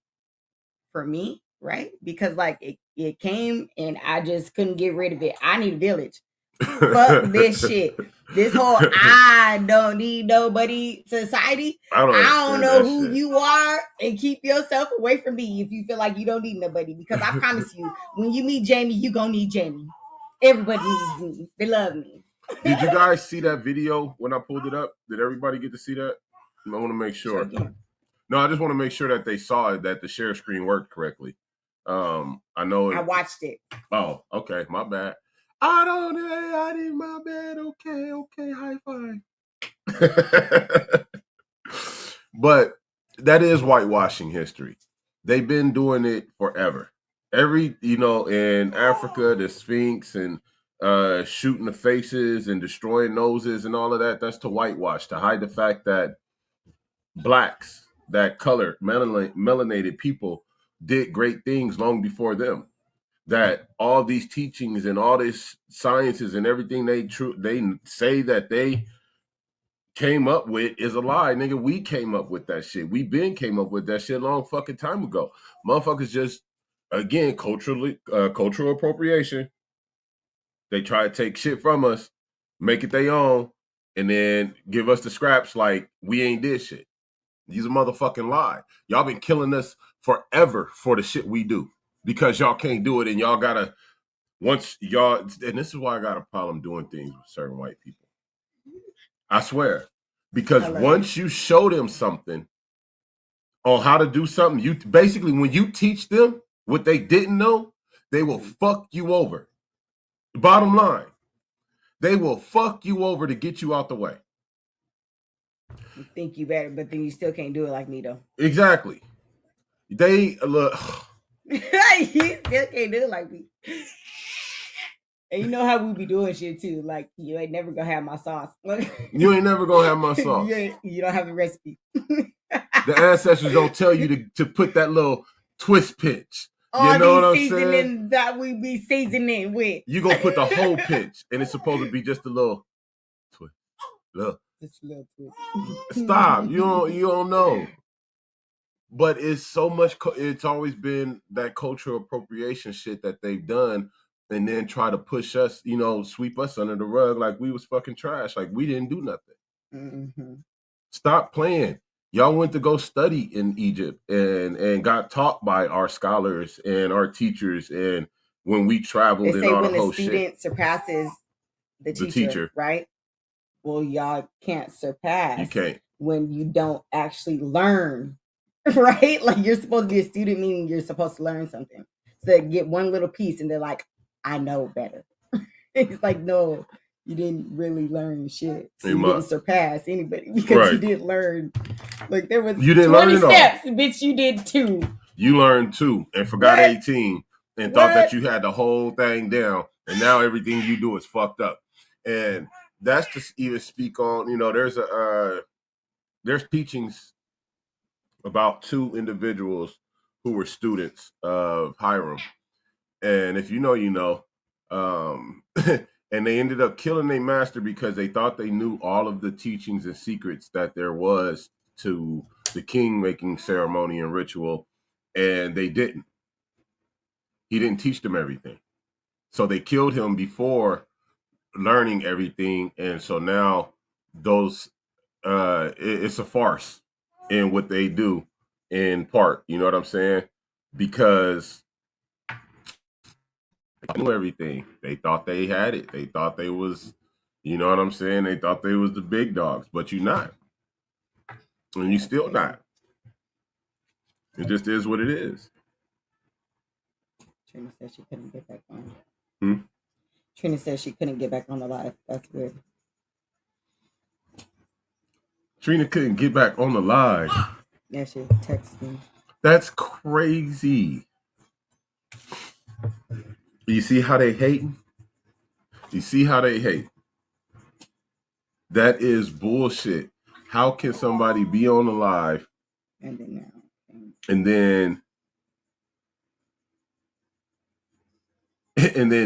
for me, right? Because like it came and I just couldn't get rid of it. I need a village. Fuck this shit. This whole I don't need nobody society. I don't know who you are, and keep yourself away from me if you feel like you don't need nobody. Because I promise you, when you meet Jamie, you gonna need Jamie. Everybody needs me. They love me. Did you guys see that video when I pulled it up? Did everybody get to see that? I want to make sure. No, I just want to make sure that they saw it, that the share screen worked correctly. I know I watched it. Oh, okay, my bad. I need my bed. Okay, high five. But that is whitewashing history. They've been doing it forever. In Africa, the Sphinx and shooting the faces and destroying noses and all of that, that's to whitewash, to hide the fact that blacks, that colored, melanated people did great things long before them. That all these teachings and all this sciences and everything they say that they came up with is a lie, nigga. We came up with that shit. We came up with that shit long fucking time ago. Motherfuckers just, again, cultural appropriation. They try to take shit from us, make it their own, and then give us the scraps like we ain't did shit. These are motherfucking lie. Y'all been killing us forever for the shit we do because y'all can't do it, and y'all gotta once y'all. And this is why I got a problem doing things with certain white people. I swear, because once you show them something on how to do something, you basically when you teach them what they didn't know, they will fuck you over. Bottom line, they will fuck you over to get you out the way. You think you better, but then you still can't do it like me though. Exactly. They look. You still can't do it like me. And you know how we be doing shit too. Like you ain't never gonna have my sauce. You ain't never gonna have my sauce. You don't have the recipe. The ancestors don't tell you to put that little twist pitch. All you know what I'm seasoning saying? That we be seasoning with. You gonna put the whole pitch, and it's supposed to be just a little twist. Look. Just a little twist. Stop. You don't know. But it's so much. It's always been that cultural appropriation shit that they've done, and then try to push us, sweep us under the rug like we was fucking trash, like we didn't do nothing. Mm-hmm. Stop playing. Y'all went to go study in Egypt and got taught by our scholars and our teachers, and when we traveled, they say and all when the whole the student shit surpasses the teacher, right? Well, y'all can't surpass. You can't when you don't actually learn. Right? Like you're supposed to be a student, meaning you're supposed to learn something. So they get one little piece and they're like, I know better. It's like, no, you didn't really learn shit. So you didn't surpass anybody because you didn't learn. Like there was 20 steps, bitch, you did 2. You learned 2 and forgot 18 and thought that you had the whole thing down. And now everything you do is fucked up. And that's to even speak on, there's teachings about 2 individuals who were students of Hiram. And if you know, you know. And they ended up killing their master because they thought they knew all of the teachings and secrets that there was to the king-making ceremony and ritual, and they didn't. He didn't teach them everything. So they killed him before learning everything, and so now it's a farce in what they do in part, you know what I'm saying? Because they knew everything. They thought they had it. They thought they was, you know what I'm saying? They thought they was the big dogs, but you're not. And you still not. It just is what it is. Trina said she couldn't get back on. Trina said she couldn't get back on the live. That's weird. Trina couldn't get back on the live. Yeah, she texted me. That's crazy. You see how they hate? You see how they hate? That is bullshit. How can somebody be on the live and then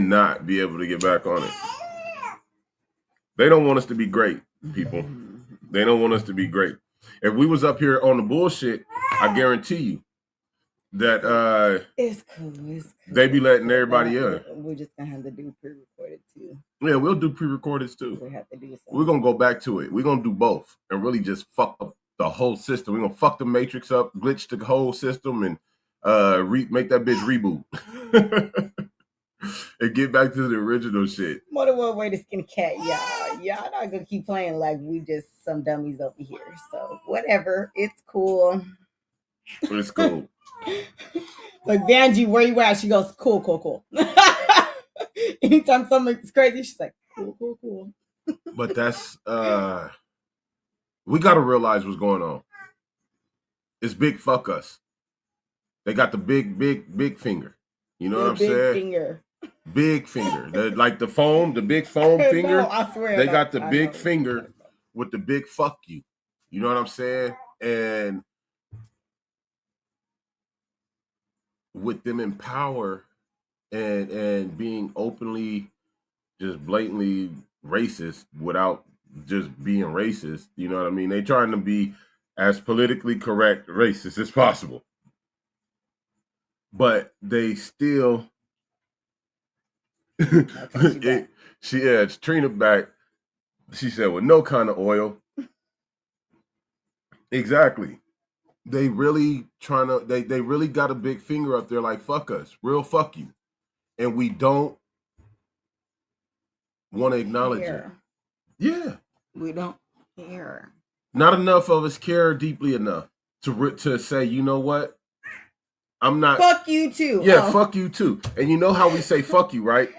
not be able to get back on it? They don't want us to be great, people. They don't want us to be great. If we was up here on the bullshit, I guarantee you that it's cool. They be letting everybody in. We're just gonna have to do pre-recorded too. Yeah, we'll do pre-recorded too. We have to do something. We're gonna go back to it. We're gonna do both and really just fuck up the whole system. We're gonna fuck the Matrix up, glitch the whole system, and make that bitch reboot. And get back to the original shit. More than one way to skin a cat, y'all. Y'all not gonna keep playing like we just some dummies over here. So whatever, it's cool. It's cool. Like Vanjie, where you at? She goes, cool. Anytime something's crazy, she's like, cool. But that's we gotta realize what's going on. It's big fuck us. They got the big finger. You know what I'm saying? Finger. Big finger. Like the big foam finger. No, I swear. They got the big finger with the big fuck you. You know what I'm saying? And with them in power and being openly, just blatantly racist without just being racist, you know what I mean? They trying to be as politically correct racist as possible. But they still it's Trina back. She said, with no kind of oil. Exactly. They really trying to, they really got a big finger up there like, fuck us, real fuck you. And we don't want to acknowledge it. Yeah. We don't care. Not enough of us care deeply enough to say, you know what? I'm not. Fuck you too. Yeah, fuck you too. And you know how we say fuck you, right?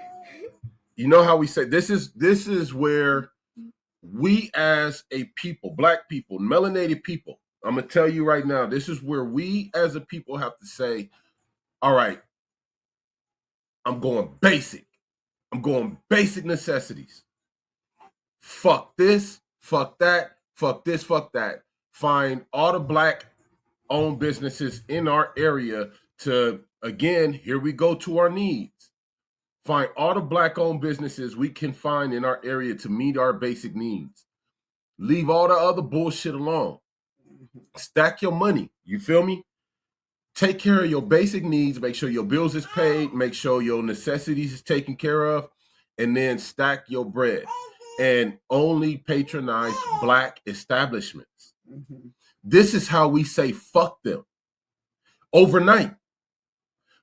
You know how we say this is where we as a people, black people, melanated people, I'm gonna tell you right now, this is where we as a people have to say, all right, I'm going basic. I'm going basic necessities. Fuck this, fuck that, fuck this, fuck that. Find all the black owned businesses in our area to, again, here we go to our needs. Find all the black owned businesses we can find in our area to meet our basic needs. Leave all the other bullshit alone. Stack your money. You feel me? Take care of your basic needs. Make sure your bills is paid. Make sure your necessities is taken care of. And then stack your bread. And only patronize black establishments. Mm-hmm. This is how we say fuck them. Overnight.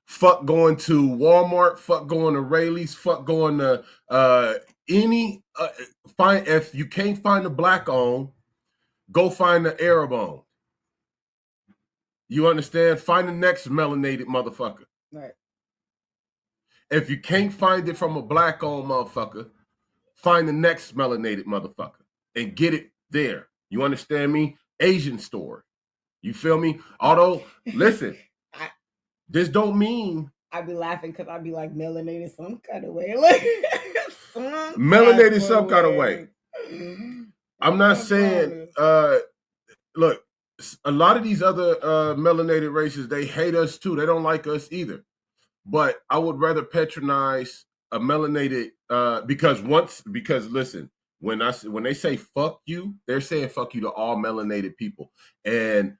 Fuck going to Walmart. Fuck going to Rayleigh's. Fuck going to find, if you can't find a black owned, go find the Arab owned. You understand? Find the next melanated motherfucker. Right. If you can't find it from a black owned motherfucker, find the next melanated motherfucker and get it there. You understand me? Asian store. You feel me? Although, listen, this don't mean I'd be laughing because I'd be like melanated some kind of way. Like melanated some kind of way. I'm not saying look, a lot of these other melanated races, they hate us too. They don't like us either. But I would rather patronize a melanated because listen, when they say fuck you, they're saying fuck you to all melanated people. And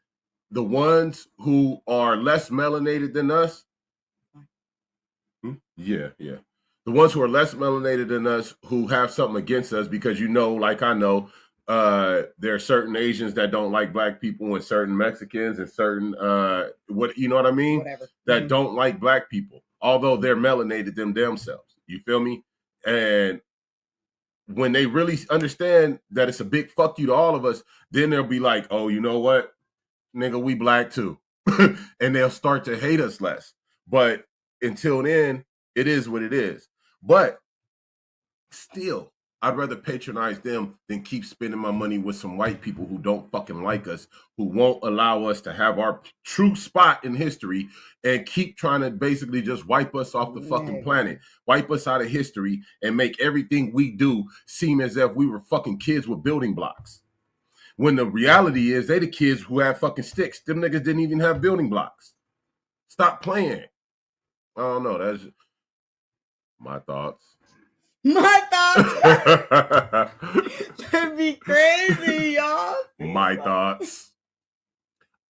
the ones who are less melanated than us, the ones who are less melanated than us who have something against us, because like I know, there are certain Asians that don't like black people and certain Mexicans and certain you know what I mean? Whatever. That don't like black people, although they're melanated themselves. You feel me? And when they really understand that it's a big fuck you to all of us, then they'll be like, oh, you know what? Nigga, we black too. And they'll start to hate us less. But until then, it is what it is. But still, I'd rather patronize them than keep spending my money with some white people who don't fucking like us, who won't allow us to have our true spot in history and keep trying to basically just wipe us off the fucking planet, wipe us out of history and make everything we do seem as if we were fucking kids with building blocks. When the reality is they the kids who have fucking sticks. Them niggas didn't even have building blocks. Stop playing. I don't know. That's my thoughts. My thoughts. That'd be crazy, y'all. My thoughts.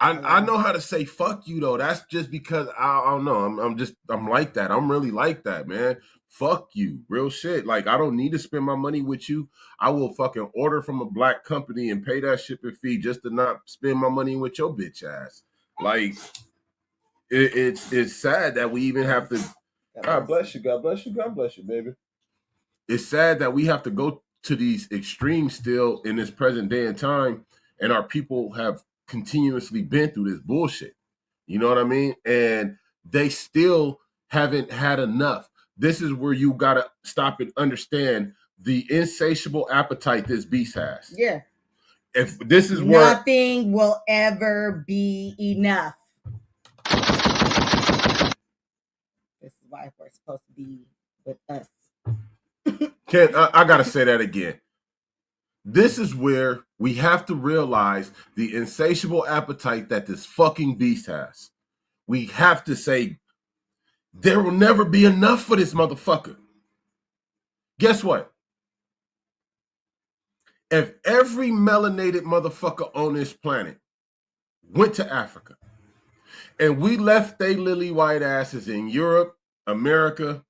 I know how to say fuck you though. That's just because I don't know. I'm like that. I'm really like that, man. Fuck you. Real shit. Like, I don't need to spend my money with you. I will fucking order from a black company and pay that shipping fee just to not spend my money with your bitch ass. Like, it's sad that we even have to. God bless you. God bless you. God bless you, baby. It's sad that we have to go to these extremes still in this present day and time, and our people have continuously been through this bullshit. You know what I mean? And they still haven't had enough. This is where you gotta stop and understand the insatiable appetite this beast has. Yeah. If this is where nothing will ever be enough. This is why we're supposed to be with us. I gotta say that again. This is where we have to realize the insatiable appetite that this fucking beast has. We have to say, There will never be enough for this motherfucker. Guess what? If every melanated motherfucker on this planet went to Africa and we left they lily white asses in Europe, America,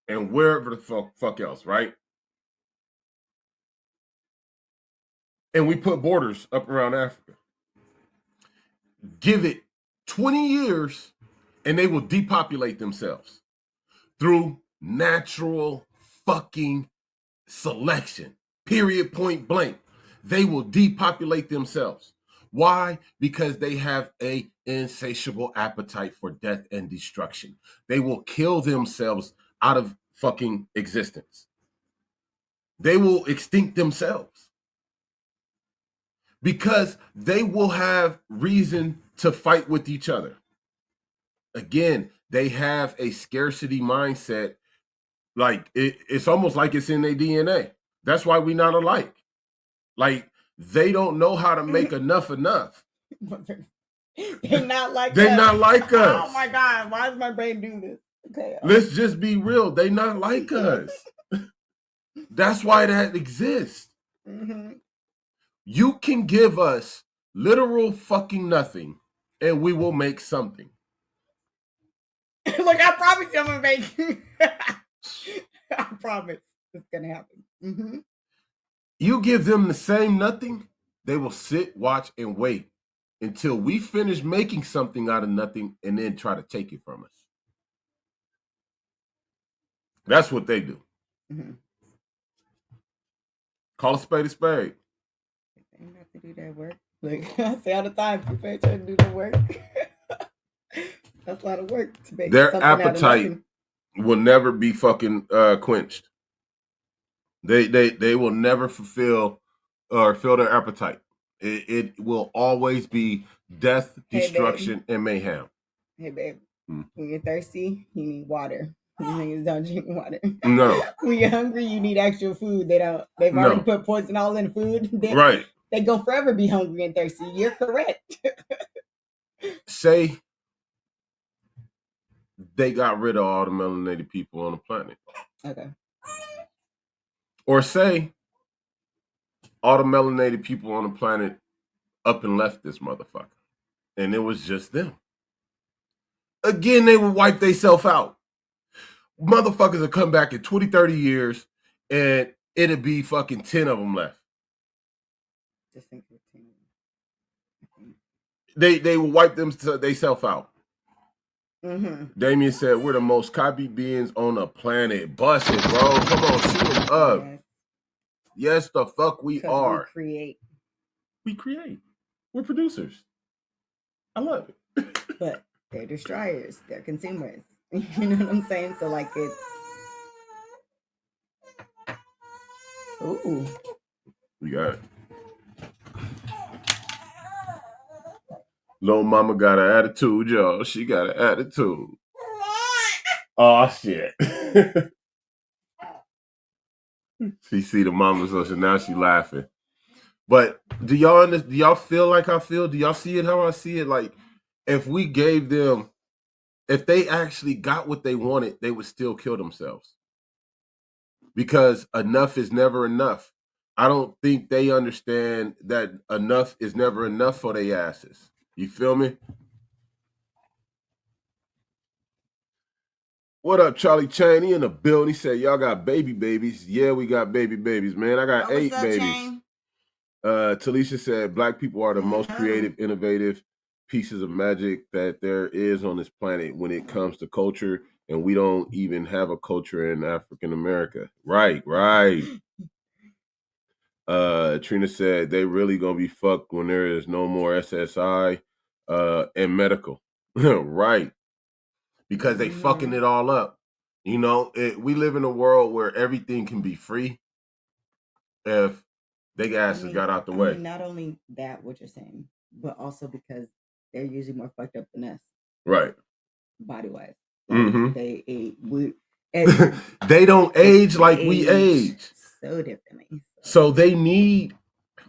and wherever the fuck else, right? And we put borders up around Africa. Give it 20 years and they will depopulate themselves through natural fucking selection. Period, point blank. They will depopulate themselves. Why? Because they have a insatiable appetite for death and destruction. They will kill themselves out of fucking existence. They will extinct themselves. Because they will have reason to fight with each other. Again, they have a scarcity mindset. Like it's almost like it's in their DNA. That's why we're not alike. Like they don't know how to make enough. They're not like They're us. not like us. Oh my God, why does my brain do this? Okay. Let's just be real. They not like us. That's why that exists. Mm-hmm. You can give us literal fucking nothing and we will make something. Look, I promise you I'm gonna make I promise it's gonna happen. Mm-hmm. You give them the same nothing, they will sit, watch, and wait until we finish making something out of nothing and then try to take it from us. That's what they do. Mm-hmm. Call a spade a spade. They don't have to do that work. Like I say all the time, people ain't trying to do the work. That's a lot of work to make Their something out of appetite nothing. will never be fucking quenched. They will never fulfill or fill their appetite. It will always be death, destruction, and mayhem. Hey babe, when you're thirsty, you need water. You niggas don't drink water. No. When you're hungry, you need actual food. They've already put poison all in food. Right. They go forever be hungry and thirsty. You're correct. Say they got rid of all the melanated people on the planet. Okay. Or say all the melanated people on the planet up and left this motherfucker. And it was just them. Again, they would wipe themselves out. Motherfuckers will come back in 20, 30 years and it'll be fucking 10 of them left. Just think of 10. They will wipe themselves out. Mm-hmm. Damien said, we're the most copied beings on the planet. Bust it, bro. Come on, shoot them up. Yes, the fuck we are. We create. We're producers. I love it. But they're destroyers. They're consumers. You know what I'm saying? So like it's... Ooh. We got it. Little mama got an attitude, y'all. She got an attitude. Oh, shit. She see the mama, so now she laughing. But do y'all feel like I feel? Do y'all see it how I see it? Like, if we gave them, if they actually got what they wanted, they would still kill themselves. Because enough is never enough. I don't think they understand that enough is never enough for their asses. You feel me? What up, Charlie Chaney in the building? He said, y'all got babies. Yeah, we got babies, man. I got 8 babies. Chain? Talisha said, black people are the most creative, innovative pieces of magic that there is on this planet when it comes to culture, and we don't even have a culture in African America. Right. Trina said, they really gonna be fucked when there is no more SSI and medical. Right. Because they fucking it all up. You know, we live in a world where everything can be free if they asses got out the way. Not only that, what you're saying, but also because they're usually more fucked up than us. Right. Body-wise. Mm-hmm. They don't age like we age. So differently. So they need,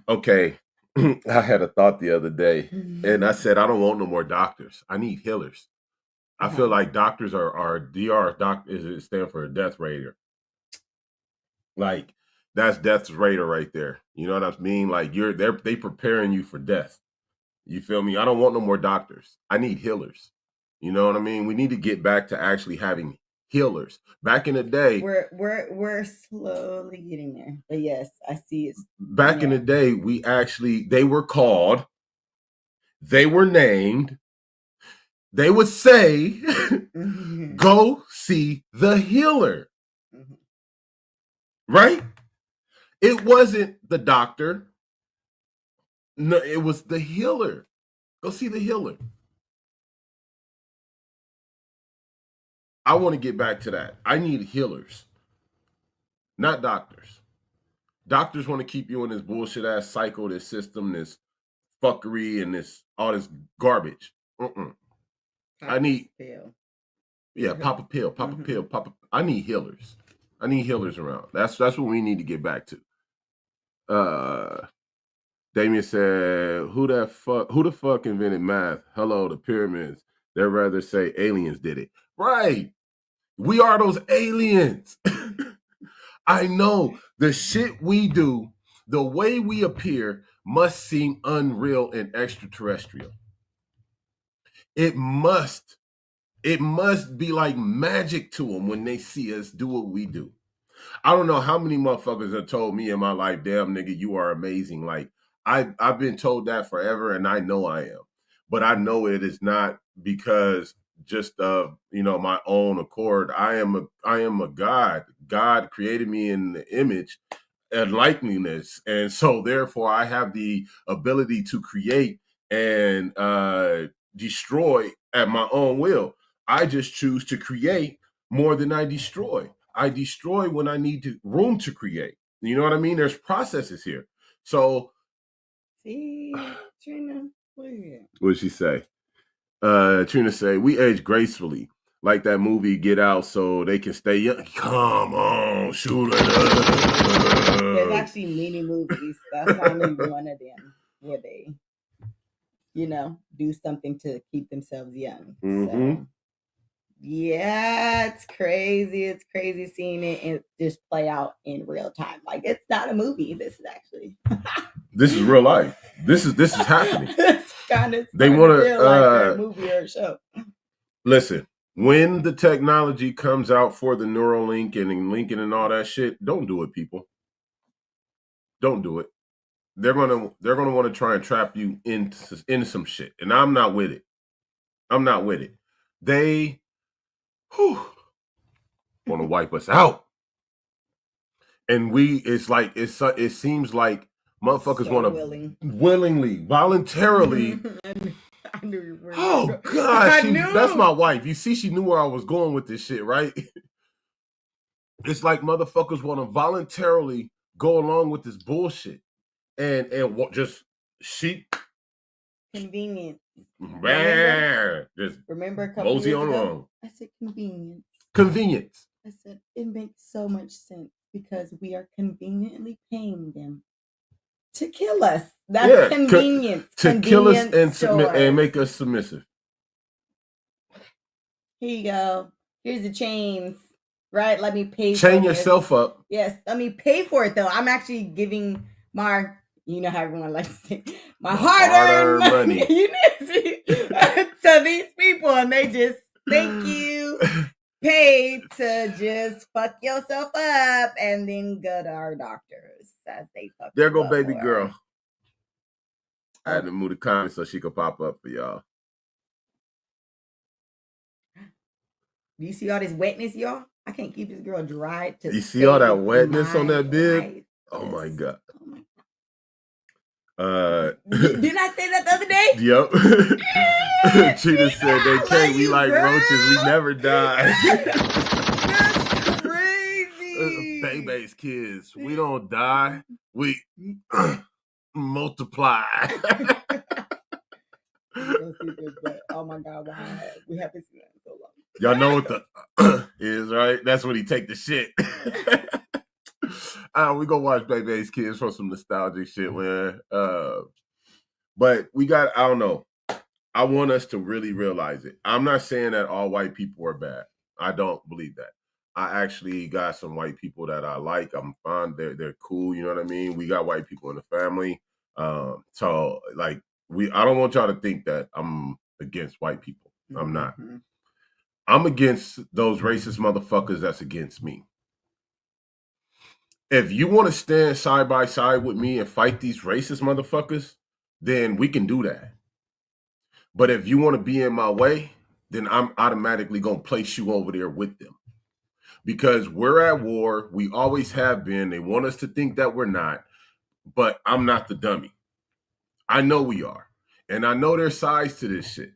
okay, I had a thought the other day, and I said, I don't want no more doctors. I need healers. I feel like doctors are DR is it stand for death rater. Like that's death rater right there. You know what I mean? Like they preparing you for death. You feel me? I don't want no more doctors. I need healers. You know what I mean? We need to get back to actually having healers. Back in the day, we're slowly getting there. But yes, I see it. Back in the day, they were called, they were named, they would say, go see the healer. Mm-hmm. Right? It wasn't the doctor. No, it was the healer. Go see the healer. I want to get back to that. I need healers, not doctors. Doctors want to keep you in this bullshit ass cycle, this system, this fuckery, and all this garbage. I need pill. Yeah, pop a pill, pop a pill, pop a. I need healers. I need healers around. That's what we need to get back to. Damien said, who the fuck invented math? Hello, the pyramids. They'd rather say aliens did it. Right. We are those aliens. I know the shit we do, the way we appear must seem unreal and extraterrestrial. It must be like magic to them when they see us do what we do. I don't know how many motherfuckers have told me in my life, damn nigga, you are amazing. Like I've been told that forever, and I know I am. But I know it is not because just of my own accord. I am a God. God created me in the image and likeness, and so therefore I have the ability to create and destroy at my own will. I just choose to create more than I destroy. I destroy when I need room to create. You know what I mean? There's processes here. So, see, Trina, what did she say? Trina say, we age gracefully, like that movie Get Out, so they can stay young. Come on, shoot it up. There's actually many movies. That's only one of them where they, do something to keep themselves young. Mm-hmm. So, yeah, it's crazy. It's crazy seeing it and just play out in real time. Like, it's not a movie. This is actually this is real life. This is happening. It's kind of they want to like a movie or a show. Listen, when the technology comes out for the Neuralink and Lincoln and all that shit, don't do it, people. Don't do it. They're gonna want to try and trap you into some shit, and I'm not with it. I'm not with it. They want to wipe us out, and it seems like motherfuckers want to willingly, voluntarily. I knew you were. Oh God, that's my wife. You see, she knew where I was going with this shit, right? It's like motherfuckers want to voluntarily go along with this bullshit, and just sheep convenient. Just remember a couple years ago? I said convenience. Convenience. I said it makes so much sense because we are conveniently paying them to kill us. That's convenience. To kill us and make us submissive. Here you go. Here's the chains. Right? Let me pay Chain yourself up. Yes. Let me pay for it though. I'm actually giving my, how everyone likes to say, my hard-earned money. To these people, and they just thank you. Paid to just fuck yourself up and then go to our doctors as they fuck. There go baby girl. I had to move the comments so she could pop up for y'all. Do you see all this wetness, y'all? I can't keep this girl dry. You see all that wetness on that bib? Oh my God. Didn't I say that the other day? Yep. Trina said they can't. We like roaches. We never die. That's crazy. Baby's kids. We don't die. We multiply. Oh my God! Wow. We haven't seen that in so long. Y'all know what the is, right? That's when he take the shit. We go watch Baby's Kids for some nostalgic shit, man. But we got, I don't know. I want us to really realize it. I'm not saying that all white people are bad. I don't believe that. I actually got some white people that I like. I'm fine. They're cool. You know what I mean? We got white people in the family. So like I don't want y'all to think that I'm against white people. I'm not. Mhm. I'm against those racist motherfuckers that's against me. If you want to stand side by side with me and fight these racist motherfuckers, then we can do that. But if you want to be in my way, then I'm automatically going to place you over there with them. Because we're at war. We always have been. They want us to think that we're not. But I'm not the dummy. I know we are. And I know there's sides to this shit.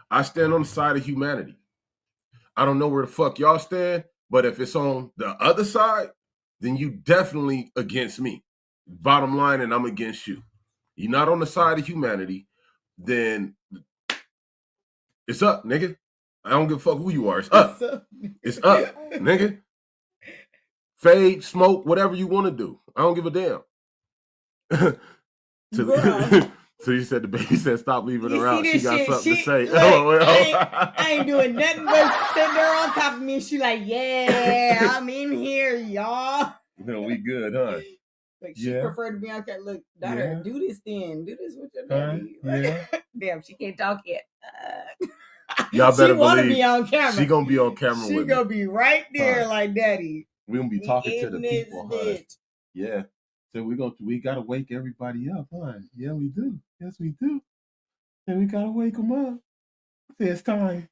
I stand on the side of humanity. I don't know where the fuck y'all stand, but if it's on the other side, then you definitely against me. Bottom line, and I'm against you. You're not on the side of humanity, then it's up, nigga. I don't give a fuck who you are. It's up. It's up, nigga. Fade, smoke, whatever you want to do. I don't give a damn. So you said the baby said stop leaving her out. She got something to say. Look, I ain't doing nothing but sitting there on top of me. She like, yeah, I'm in here, y'all. No, we good, huh? Like she preferred to be on camera. Look, daughter, do this then. Do this with your daddy. Like, damn, she can't talk yet. Y'all better she want to believe be on camera. She gonna be on camera She with gonna me. be right there, like daddy. We gonna be talking to the this people, huh? bitch. Yeah. So we gotta wake everybody up, huh? Yeah, we do. Yes, we do. And we gotta wake them up. Say it's time.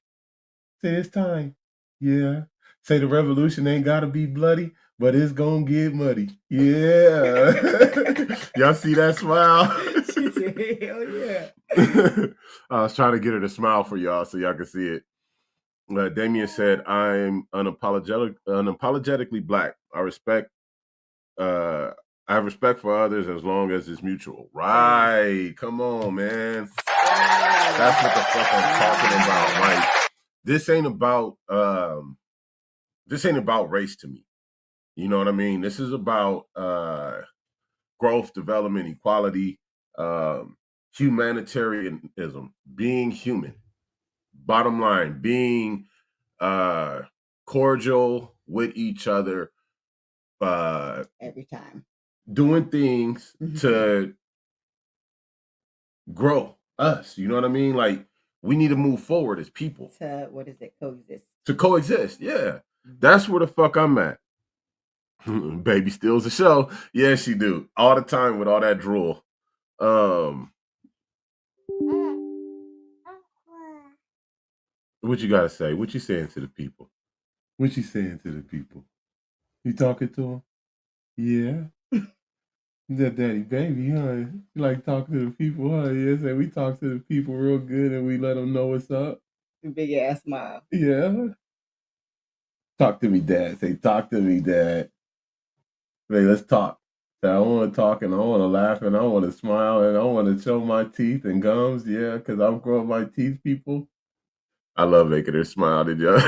Say it's time. Yeah. Say the revolution ain't gotta be bloody, but it's gonna get muddy. Yeah. Y'all see that smile? She said, hell yeah. I was trying to get her to smile for y'all so y'all can see it. Damien said, I'm unapologetically black. I have respect for others as long as it's mutual. Right. Come on, man. That's what the fuck I'm talking about. Like, this ain't about race to me. You know what I mean? This is about growth, development, equality, humanitarianism, being human. Bottom line, being cordial with each other. Every time. Doing things to grow us. You know what I mean? Like, we need to move forward as people. To, what is it? Coexist. To coexist, yeah. That's where the fuck I'm at. Baby steals the show. Yeah, she do. All the time with all that drool. What you gotta say? What you saying to the people? What you saying to the people? You talking to them? Yeah. That daddy baby, huh? You like talking to the people, huh? Yes, and we talk to the people real good and we let them know what's up. Big ass smile. Yeah. Talk to me, Dad. Say, talk to me, Dad. Say, let's talk. Say, I want to talk and I want to laugh and I want to smile and I want to show my teeth and gums. Yeah, because I'm growing my teeth, people. I love making her smile. Did y'all?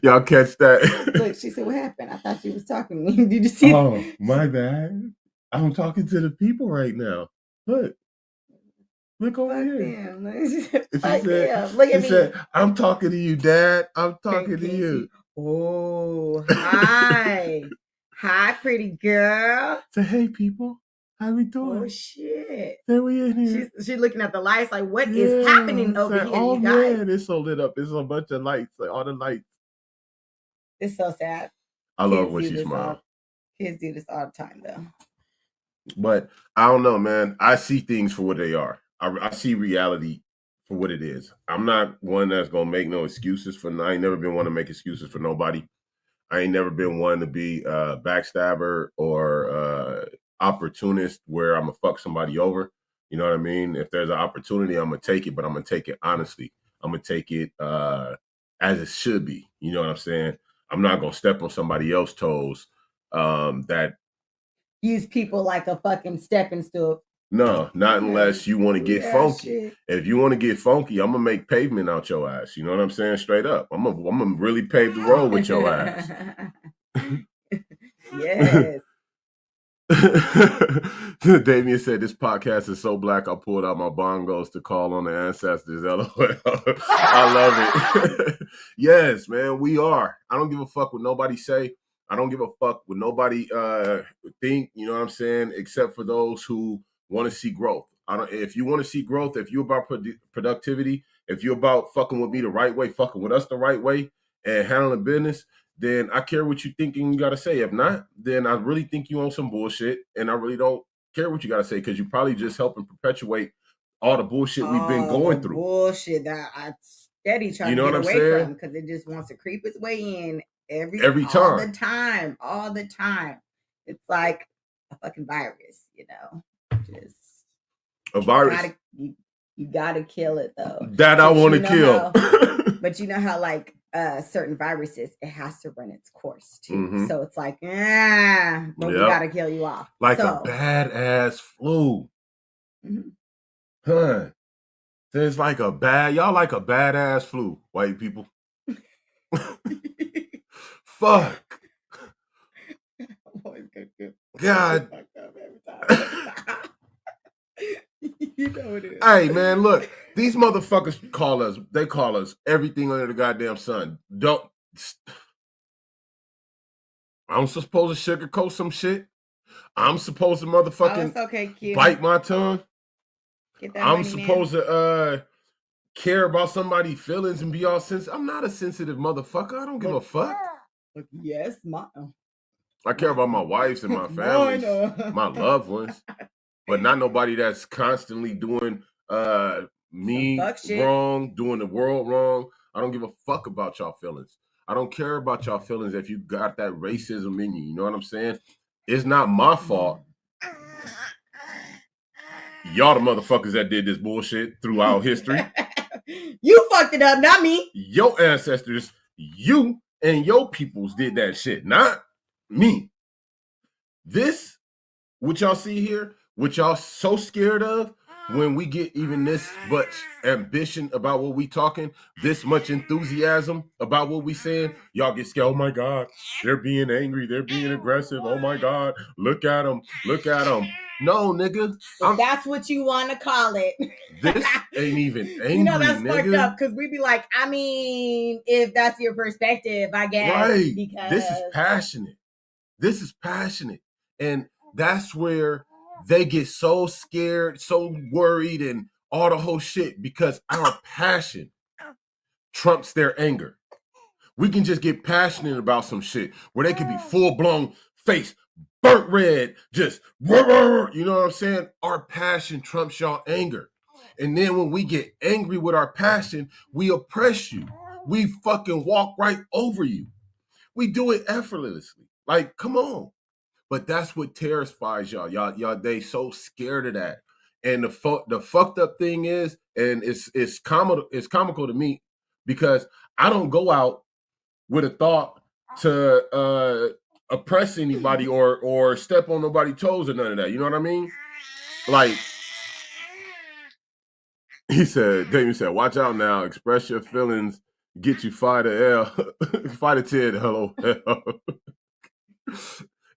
Y'all catch that? Look, she said, what happened? I thought she was talking to me. Did you see Oh, my bad. I'm talking to the people right now. Look over here. Look at me. Said, I'm talking to you, Dad. I'm talking to you. Oh, hi. Hi, pretty girl. Say, hey, people. How we doing? Oh, shit. There we in here. She's looking at the lights like, what is happening over here, you guys? Man, it's so lit up. It's a bunch of lights. Like, all the lights. It's so sad. I love when she smiles. Kids do this all the time, though. But I don't know, man. I see things for what they are. I see reality for what it is. I'm not one that's going to make no excuses for. I ain't never been one to make excuses for nobody. I ain't never been one to be a backstabber or opportunist where I'm going to fuck somebody over. You know what I mean? If there's an opportunity, I'm going to take it, but I'm going to take it honestly. I'm going to take it as it should be. You know what I'm saying? I'm not going to step on somebody else's toes that use people like a fucking stepping stool. No, not unless you want to get funky. Shit. If you want to get funky, I'm gonna make pavement out your ass. You know what I'm saying? Straight up. I'm gonna really pave the road with your ass. Yes. Damien said this podcast is so black I pulled out my bongos to call on the ancestors. LOL. I love it. Yes, man, we are. I don't give a fuck what nobody say. I don't give a fuck what nobody think, you know what I'm saying, except for those who want to see growth. If you want to see growth, if you're about productivity, if you're about fucking with me the right way, fucking with us the right way, and handling business, then I care what you thinking you got to say. If not, then I really think you on some bullshit, and I really don't care what you got to say because you probably just helping perpetuate all the bullshit we've been going through. Bullshit that I steady trying You know to get what I'm away saying? from because it just wants to creep its way in every time. all the time. It's like a fucking virus, you know. Just A virus. You gotta kill it though. That I want to kill. But you know how like certain viruses, it has to run its course too. Mhm. So it's like, but we gotta kill you off. Like a badass flu. Mhm. Huh. So it's like y'all like a badass flu, white people. Fuck. God. You know it is. Hey man, look, these motherfuckers they call us everything under the goddamn sun. I'm supposed to sugarcoat some shit. I'm supposed to motherfucking it's okay, Q. bite my tongue. Get that I'm money, supposed to care about somebody's feelings and be all sensitive. I'm not a sensitive motherfucker. I don't give a fuck. Look, yes, mine. I care about my wives and my families, my loved ones, but not nobody that's constantly doing me wrong, doing the world wrong. I don't give a fuck about y'all feelings. I don't care about y'all feelings if you got that racism in you. You know what I'm saying? It's not my fault. Y'all the motherfuckers that did this bullshit throughout history. You fucked it up, not me. Your ancestors, you and your peoples did that shit, not me. This, what y'all see here, what y'all so scared of, when we get even this much ambition about what we talking, this much enthusiasm about what we saying, y'all get scared. Oh my God, they're being angry, they're being aggressive. Oh my God, look at them, look at them. No, nigga. That's what you want to call it. This ain't even angry, you know, that's nigga. fucked up because we be like, I mean, if that's your perspective, I guess. Right. Because this is passionate. This is passionate. And that's where they get so scared, so worried, and all the whole shit because our passion trumps their anger. We can just get passionate about some shit where they could be full-blown face burnt red, just, you know what I'm saying? Our passion trumps y'all anger. And then when we get angry with our passion, we oppress you. We fucking walk right over you. We do it effortlessly. Like, come on. But that's what terrifies y'all. Y'all, they so scared of that. And the fucked up thing is, and it's comical to me because I don't go out with a thought to oppress anybody or step on nobody's toes or none of that. You know what I mean? Like Damien said, watch out now. Express your feelings. Get you 5 to L. 5 to 10. Hello.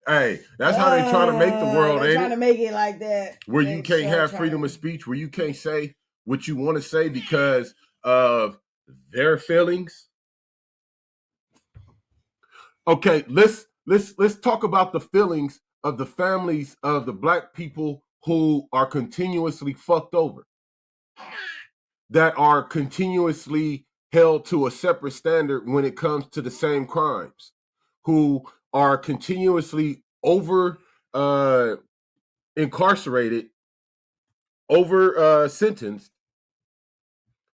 Hey, that's how they trying to make the world, ain't it? Trying to make it like that. Where you can't have freedom of speech, where you can't say what you want to say because of their feelings. Okay, let's talk about the feelings of the families of the Black people who are continuously fucked over, that are continuously held to a separate standard when it comes to the same crimes, who are continuously over incarcerated, over sentenced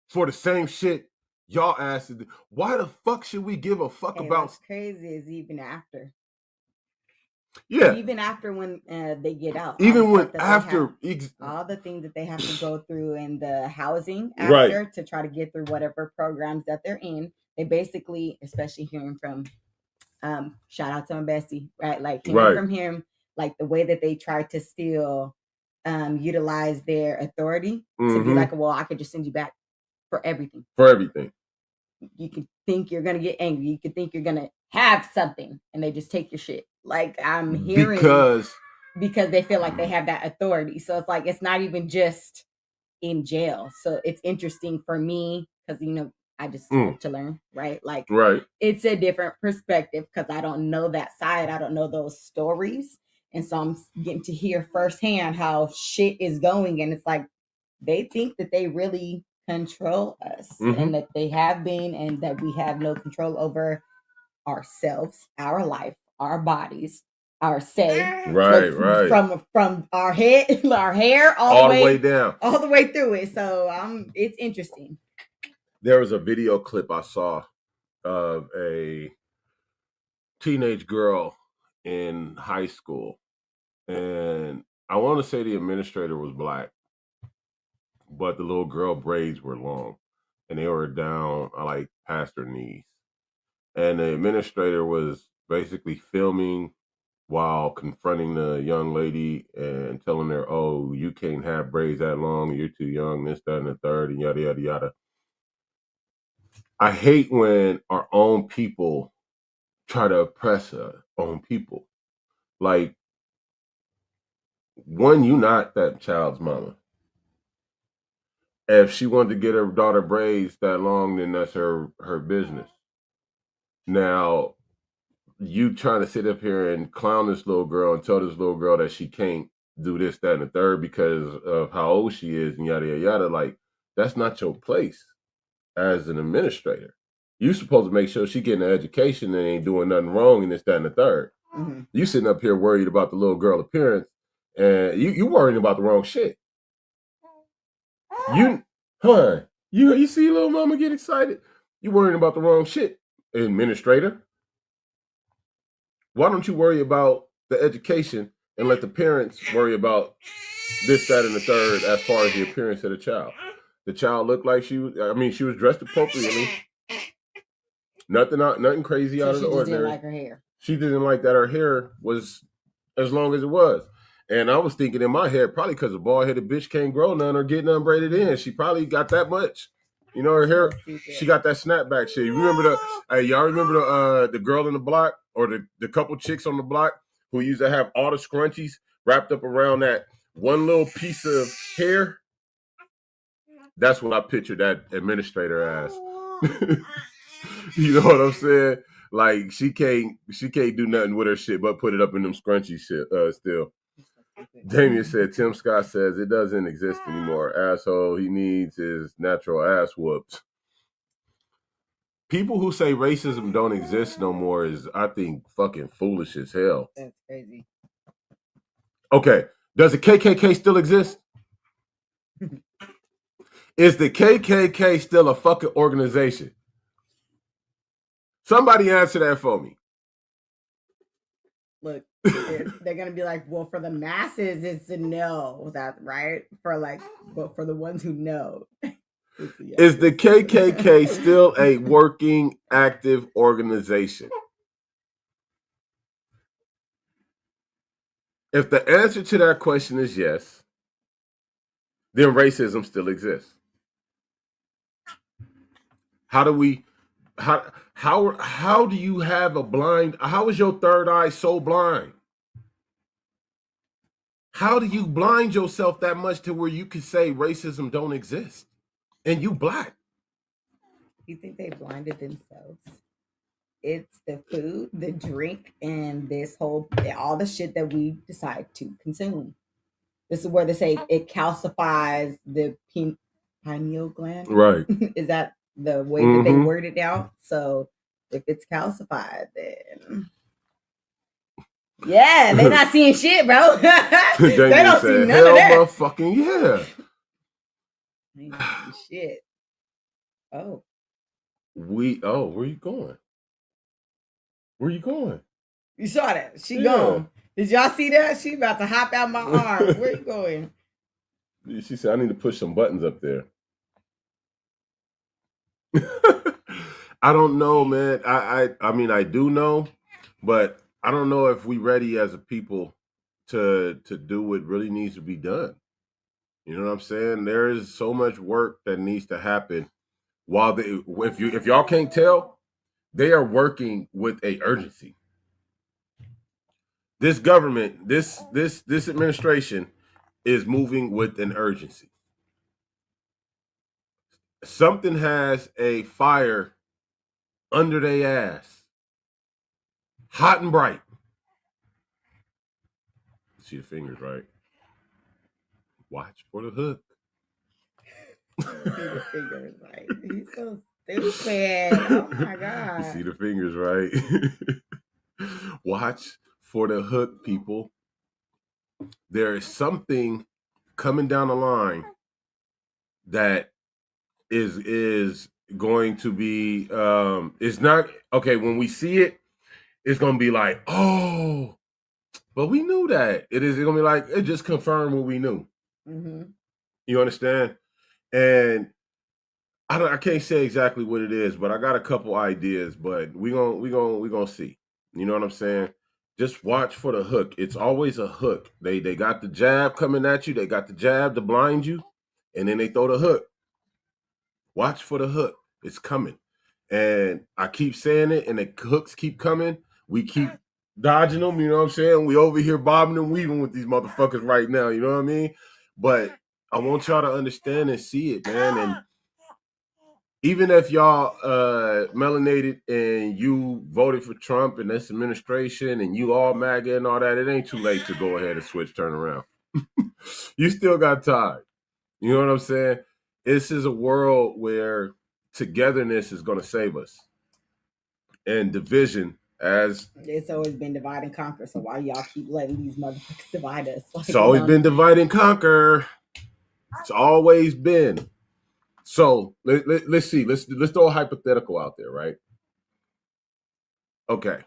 for the same shit y'all asked. Why the fuck should we give a fuck about? What's crazy is even after. Yeah. Even after when they get out. Even when after all the things that they have to go through in the housing after to try to get through whatever programs that they're in. They basically, especially hearing from shout out to my bestie, right? Like hearing from him, like the way that they try to still utilize their authority to be like, well, I could just send you back for everything. For everything. You could think you're gonna get angry. You could think you're gonna have something, and they just take your shit. Like I'm hearing because because they feel like they have that authority. So it's like, it's not even just in jail. So it's interesting for me because, you know, I just like to learn, right? Like, Right. it's a different perspective because I don't know that side. I don't know those stories. And so I'm getting to hear firsthand how shit is going. And it's like, they think that they really control us and that they have been, and that we have no control over ourselves, our life, our bodies, our say, Right, right. from our head, our hair, all the way down, all the way through it. So it's interesting. There was a video clip I saw of a teenage girl in high school, and I want to say the administrator was black, but the little girl braids were long, and they were down like past her knees, and the administrator was basically filming while confronting the young lady and telling her, "Oh, you can't have braids that long. You're too young. This, that, and the third, and yada yada yada." I hate when our own people try to oppress our own people. Like, one, you not that child's mama. If she wanted to get her daughter braids that long, then that's her business. Now, you trying to sit up here and clown this little girl and tell this little girl that she can't do this, that, and the third because of how old she is and yada yada yada. Like, that's not your place as an administrator. You supposed to make sure she getting an education and ain't doing nothing wrong and this, that, and the third. You sitting up here worried about the little girl appearance, and you worrying about the wrong shit. You see little mama get excited? You worrying about the wrong shit, administrator. Why don't you worry about the education and let the parents worry about this, that, and the third as far as the appearance of the child? The child looked like she was dressed appropriately. Nothing crazy So out of the ordinary. She didn't like her hair. She didn't like that her hair was as long as it was. And I was thinking in my head, probably because a bald-headed bitch can't grow none or get none braided in. She probably got that much. You know, her hair, she got that snapback shit. You remember y'all remember the girl in the block or the couple chicks on the block who used to have all the scrunchies wrapped up around that one little piece of hair? That's what I pictured that administrator as. You know what I'm saying? Like, she can't do nothing with her shit but put it up in them scrunchy shit still. Damien said, Tim Scott says it doesn't exist anymore. Asshole, he needs his natural ass whoops. People who say racism don't exist no more is, I think, fucking foolish as hell. That's crazy. Okay, does the KKK still exist? Is the KKK still a fucking organization? Somebody answer that for me. Look, they're gonna be like, well, for the masses, it's a no. That's right. But for the ones who know, is the KKK still a working, active organization? If the answer to that question is yes, then racism still exists. How do you have a blind? How is your third eye so blind? How do you blind yourself that much to where you can say racism don't exist and you black? You think they blinded themselves? It's the food, the drink, and all the shit that we decide to consume. This is where they say it calcifies the pineal gland. Right. Is that the way that they word it out? So if it's calcified, then yeah, they're not seeing shit, bro. They don't see none of that. Motherfucking yeah. They ain't seeing shit. Oh. Where you going? Where you going? You saw that. She gone. Did y'all see that? She about to hop out my arm. Where you going? She said, I need to push some buttons up there. I don't know, man. I mean, I do know, but I don't know if we ready as a people to do what really needs to be done. You know what I'm saying? There is so much work that needs to happen. If y'all can't tell, they are working with a urgency. this government, this administration is moving with an urgency. Something has a fire under their ass, hot and bright. See the fingers, right? Watch for the hook. See the fingers, right? He's so stupid. Oh my god. You see the fingers, right? Watch for the hook, people. There is something coming down the line that is going to be it's not okay when we see it, it's gonna be like, oh, but we knew that. It's gonna be like, it just confirmed what we knew. Mm-hmm. You understand? And I can't say exactly what it is, but I got a couple ideas, but we gonna see. You know what I'm saying? Just watch for the hook. It's always a hook. They got the jab coming at you, they got the jab to blind you, and then they throw the hook. Watch for the hook. It's coming. And I keep saying it, and the hooks keep coming. We keep dodging them, you know what I'm saying? We over here bobbing and weaving with these motherfuckers right now, you know what I mean? But I want y'all to understand and see it, man. And even if y'all melanated and you voted for Trump and this administration and you all MAGA and all that, it ain't too late to go ahead and turn around. You still got time. You know what I'm saying? This is a world where togetherness is going to save us. And division, as it's always been divide and conquer. So why y'all keep letting these motherfuckers divide us? Like, it's always been divide and conquer. It's always been. So let's see. Let's throw a hypothetical out there, right? Okay.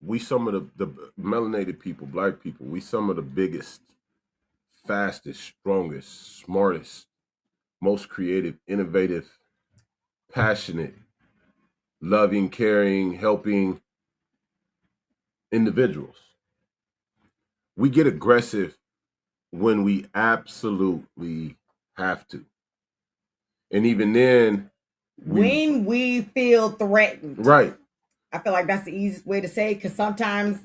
We some of the melanated people, black people, we some of the biggest, fastest, strongest, smartest, most creative, innovative, passionate, loving, caring, helping individuals. We get aggressive when we absolutely have to. And even then, when we feel threatened. Right. I feel like that's the easiest way to say, because sometimes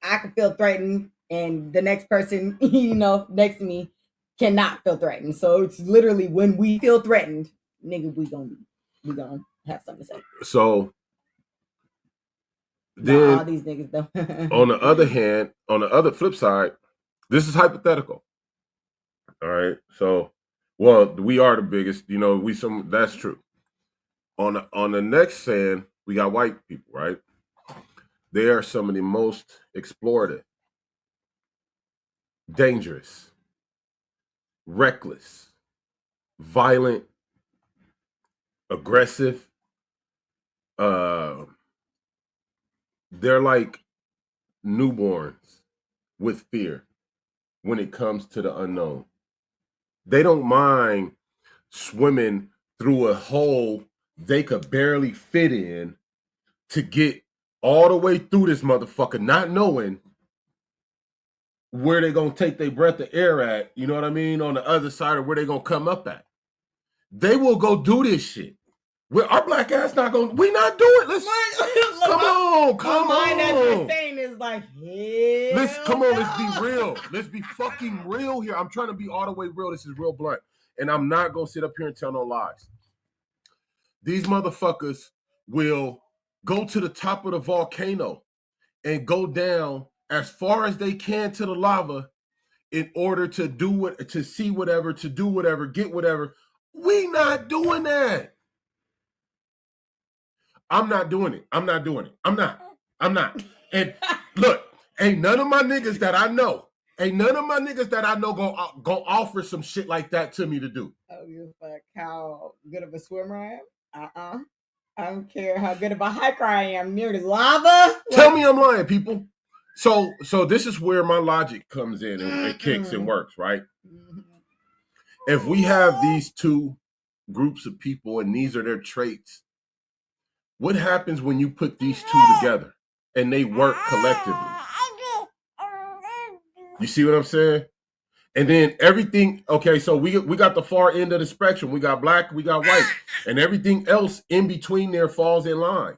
I can feel threatened and the next person, next to me cannot feel threatened. So it's literally when we feel threatened, nigga, we gonna have something to say. So then all these niggas though. On the other hand, on the other flip side, this is hypothetical. All right. So, well, we are the biggest, that's true. On the next hand, we got white people, right? They are some of the most explorative, dangerous, reckless, violent, aggressive. They're like newborns with fear when it comes to the unknown. They don't mind swimming through a hole they could barely fit in to get all the way through this motherfucker, not knowing where they're going to take their breath of air at, you know what I mean, on the other side, or where they're going to come up at. They will go do this shit. Our black ass not going, we not do it. Let's come on. As we're saying is like, let's be real. Let's be fucking real here. I'm trying to be all the way real. This is real blunt. And I'm not going to sit up here and tell no lies. These motherfuckers will go to the top of the volcano and go down as far as they can to the lava in order to do it, to see whatever, to do whatever, get whatever. We not doing that. I'm not doing it. I'm not. And look, ain't none of my niggas that I know gonna offer some shit like that to me to do. Oh, you fuck how good of a swimmer I am? I don't care how good of a hiker I am near the lava. Tell me I'm lying, people. So this is where my logic comes in and kicks and works, right? Mm-hmm. If we have these two groups of people and these are their traits, what happens when you put these two together and they work collectively? You see what I'm saying? And then everything, okay, so we got the far end of the spectrum. We got black, we got white, and everything else in between there falls in line.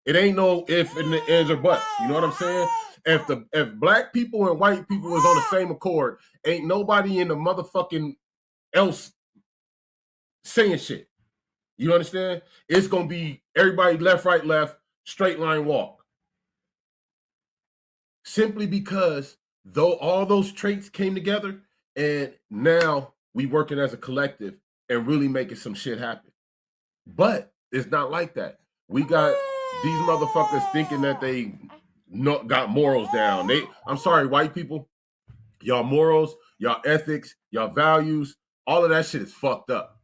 It ain't no if and the ends or buts. You know what I'm saying? if black people and white people was on the same accord, ain't nobody in the motherfucking else saying shit. You understand? It's gonna be everybody left, right, left, straight line walk. Simply because though all those traits came together, and now we working as a collective and really making some shit happen. But it's not like that. We got these motherfuckers thinking that they got morals down. I'm sorry, white people, y'all morals, y'all ethics, y'all values, all of that shit is fucked up.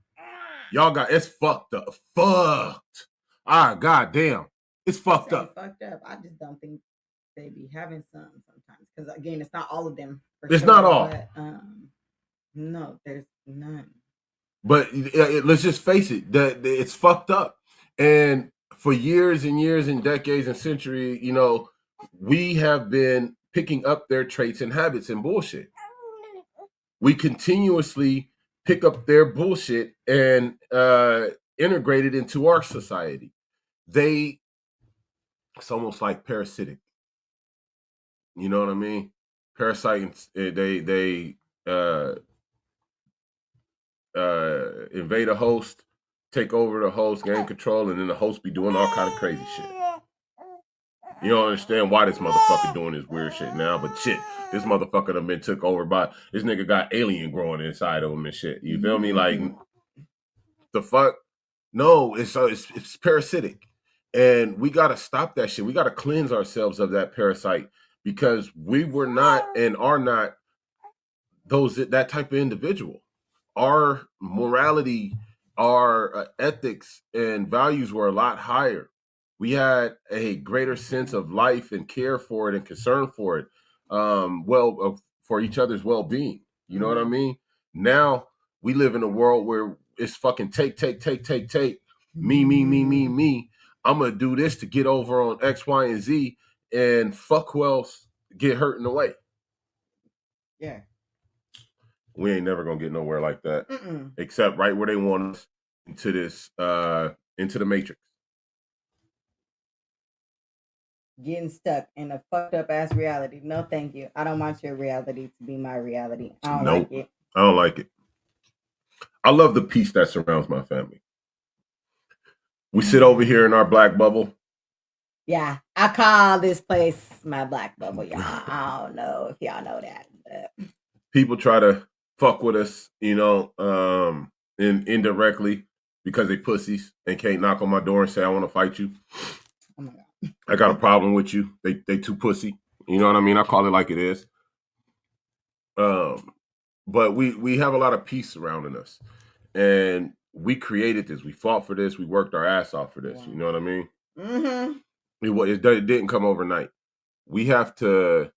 Y'all got it's fucked up. Fucked. Ah, goddamn. It's fucked up. Fucked up. I just don't think they be having some sometimes. Because again, it's not all of them. It's not all. But, no, there's none. But let's just face it, that it's fucked up. And for years and years and decades and centuries, you know, we have been picking up their traits and habits and bullshit. We continuously pick up their bullshit and integrate it into our society. It's almost like parasitic. You know what I mean? Parasites, they invade a host, take over the host, gain control, and then the host be doing all kind of crazy shit. You don't understand why this motherfucker doing this weird shit now, but shit, this motherfucker done been took over by, this nigga got alien growing inside of him and shit. You feel me? Like, the fuck? No, it's parasitic. And we got to stop that shit. We got to cleanse ourselves of that parasite because we were not and are not that type of individual. Our morality, our ethics and values were a lot higher. We had a greater sense of life and care for it and concern for it, for each other's well-being. You know what I mean? Now we live in a world where it's fucking take. Me. I'm gonna do this to get over on X, Y, and Z, and fuck who else get hurt in the way. Yeah. We ain't never gonna get nowhere like that, except right where they want us into the matrix. Getting stuck in a fucked up ass reality. No, thank you. I don't want your reality to be my reality. I don't like it. I don't like it. I love the peace that surrounds my family. We sit over here in our black bubble. Yeah, I call this place my black bubble, y'all. I don't know if y'all know that. But... People try to fuck with us, you know, and indirectly because they pussies and can't knock on my door and say, I want to fight you. Oh my God. I got a problem with you. They too pussy. You know what I mean? I call it like it is. But we have a lot of peace surrounding us. And we created this. We fought for this. We worked our ass off for this. You know what I mean? Mm-hmm. It didn't come overnight. We have to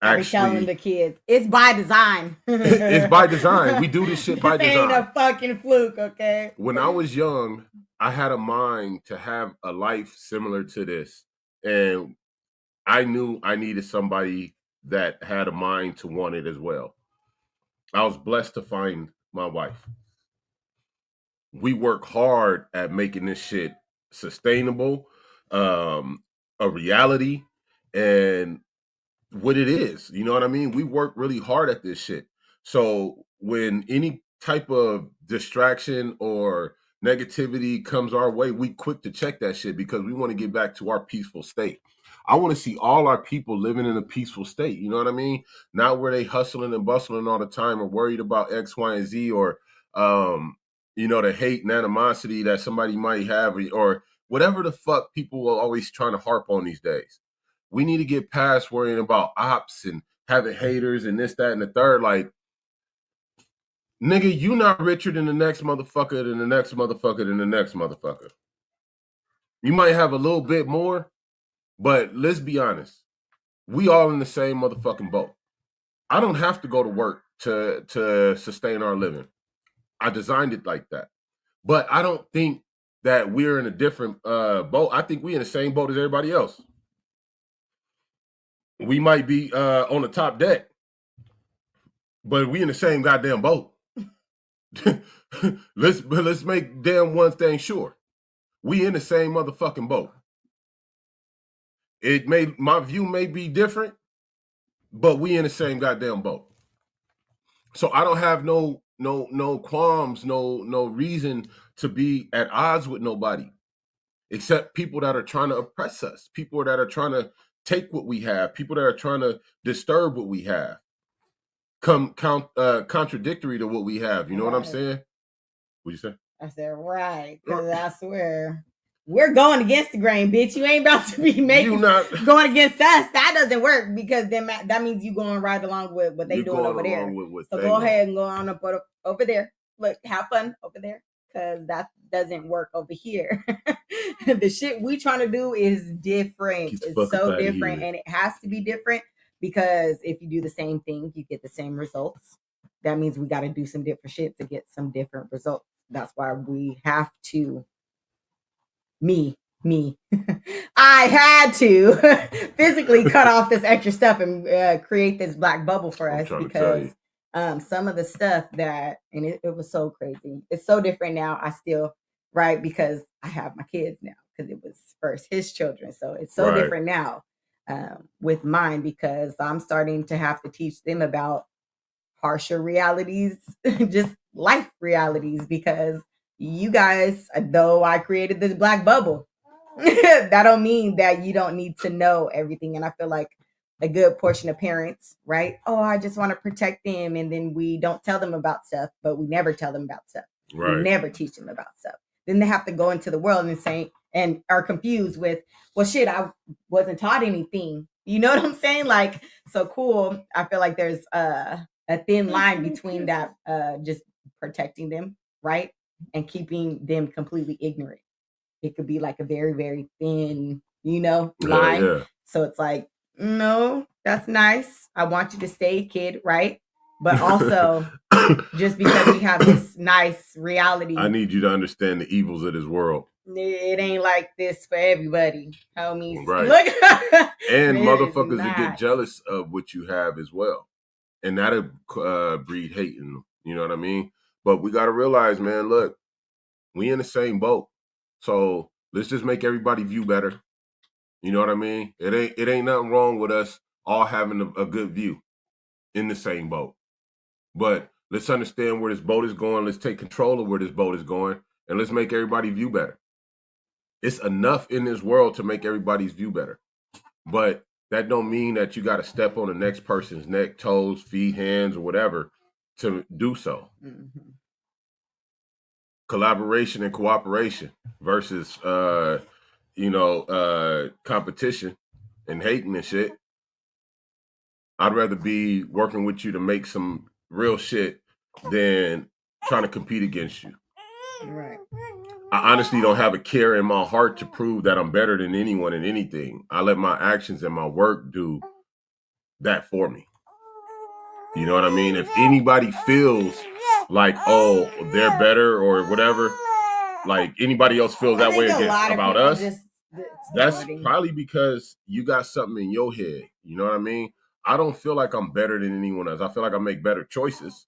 I be telling the kids, it's by design. It's by design. We do this shit by design. Ain't a fucking fluke, okay? When I was young, I had a mind to have a life similar to this. And I knew I needed somebody that had a mind to want it as well. I was blessed to find my wife. We work hard at making this shit sustainable, a reality, and what it is. You know what I mean? We work really hard at this shit. So when any type of distraction or negativity comes our way, we quick to check that shit because we want to get back to our peaceful state. I want to see all our people living in a peaceful state. You know what I mean? Not where they hustling and bustling all the time or worried about X, Y, and Z or, you know, the hate and animosity that somebody might have or whatever the fuck people will always trying to harp on these days. We need to get past worrying about ops and having haters and this, that, and the third. Like, nigga, you not richer than the next motherfucker, than the next motherfucker, than the next motherfucker. You might have a little bit more, but let's be honest. We all in the same motherfucking boat. I don't have to go to work to sustain our living. I designed it like that. But I don't think that we're in a different boat. I think we're in the same boat as everybody else. We might be on the top deck, but we in the same goddamn boat. Let's make damn one thing sure. We in the same motherfucking boat. my view may be different, but we in the same goddamn boat. So I don't have no qualms, no reason to be at odds with nobody, except people that are trying to oppress us, people that are trying to take what we have, people that are trying to disturb what we have, contradictory to what we have. You know what I'm saying? What'd you say? I said, right, because I swear we're going against the grain, bitch. You ain't about to be going against us. That doesn't work, because then that means you going right along with what they doing over there. So go ahead and go on up over there. Look, have fun over there, because that doesn't work over here. The shit we trying to do is different. It's so different, and it has to be different, because if you do the same thing, you get the same results. That means we got to do some different shit to get some different results. That's why we have to, I had to physically cut off this extra stuff and create this black bubble for us, because some of the stuff that, and it was so crazy. It's so different now. I still, right, because I have my kids now, because it was first his children. So it's so different now with mine, because I'm starting to have to teach them about harsher realities, just life realities, because you guys, though I created this black bubble, that don't mean that you don't need to know everything. And I feel like a good portion of parents, right? Oh, I just want to protect them. And then we don't tell them about stuff, but we never tell them about stuff. Right. We never teach them about stuff. Then they have to go into the world and say, and are confused with, well, shit, I wasn't taught anything. You know what I'm saying? Like, so cool. I feel like there's a thin line between that, just protecting them, right? And keeping them completely ignorant. It could be like a very, very thin, line. Yeah. So it's like, no, that's nice. I want you to stay, kid, right? But also, just because we have this nice reality, I need you to understand the evils of this world. It ain't like this for everybody, homies. Right. Look. And motherfuckers that get jealous of what you have as well. And that'll breed hate in them. You know what I mean? But we got to realize, man, look, we in the same boat. So let's just make everybody view better. You know what I mean? It ain't nothing wrong with us all having a good view in the same boat. But let's understand where this boat is going. Let's take control of where this boat is going, and let's make everybody view better. It's enough in this world to make everybody's view better. But that don't mean that you got to step on the next person's neck, toes, feet, hands, or whatever to do so. Mm-hmm. Collaboration and cooperation versus, competition and hating and shit. I'd rather be working with you to make some real shit than trying to compete against you. Right. I honestly don't have a care in my heart to prove that I'm better than anyone in anything. I let my actions and my work do that for me. You know what I mean? If anybody feels like, oh, they're better or whatever, like anybody else feels that way about us, that's probably because you got something in your head. You know what I mean? I don't feel like I'm better than anyone else. I feel like I make better choices.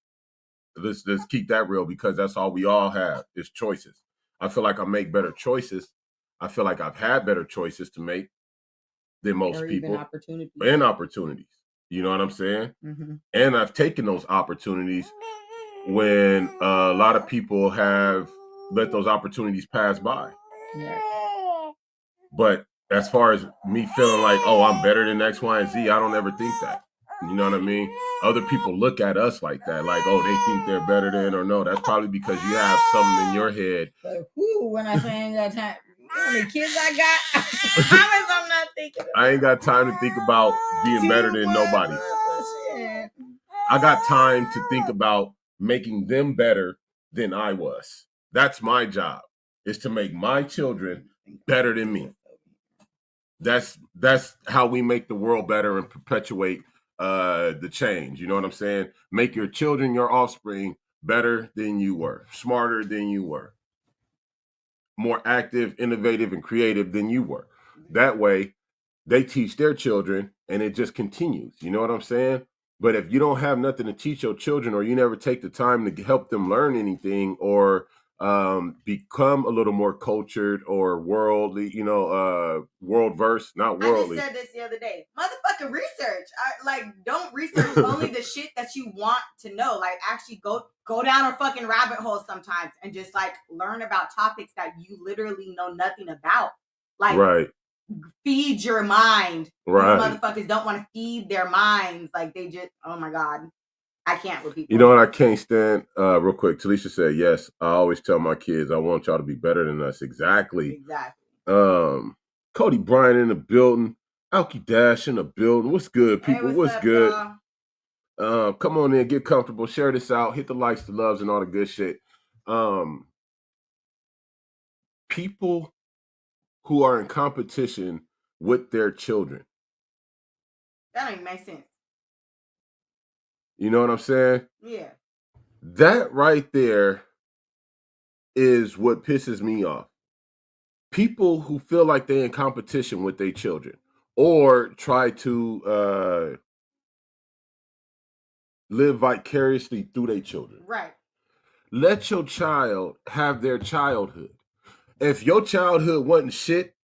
Let's keep that real, because that's all we all have is choices. I feel like I make better choices. I feel like I've had better choices to make than most people. Opportunities. You know what I'm saying? Mm-hmm. And I've taken those opportunities when a lot of people have let those opportunities pass by. Yeah. But as far as me feeling like, oh, I'm better than X, Y, and Z, I don't ever think that. You know what I mean? Other people look at us like that, like, oh, they think they're better than, or no, that's probably because you have something in your head. Like, when I say I ain't got time, how many kids I got? I'm not thinking about. I ain't got time to think about being better than nobody. I got time to think about making them better than I was. That's my job, is to make my children better than me. That's how we make the world better and perpetuate the change. You know what I'm saying? Make your children, your offspring, better than you were, smarter than you were, more active, innovative, and creative than you were. That way, they teach their children, and it just continues. You know what I'm saying? But if you don't have nothing to teach your children, or you never take the time to help them learn anything, or become a little more cultured or worldly, world versed, not worldly. I just said this the other day. Motherfucking research. Don't research only the shit that you want to know. Like, actually go down a fucking rabbit hole sometimes and just like learn about topics that you literally know nothing about. Like, right. Feed your mind. Right. These motherfuckers don't want to feed their minds. Like, they just, oh my God. I can't with people. You know what I can't stand? Real quick, Talisha said, yes, I always tell my kids I want y'all to be better than us. Exactly. Cody Bryant in the building. Alki Dash in the building. What's good, people? Hey, what's up, good? Y'all? Come on in, get comfortable, share this out, hit the likes, the loves, and all the good shit. People who are in competition with their children. That don't even make sense. You know what I'm saying? Yeah. That right there is what pisses me off. People who feel like they're in competition with their children or try to live vicariously through their children. Right. Let your child have their childhood. If your childhood wasn't shit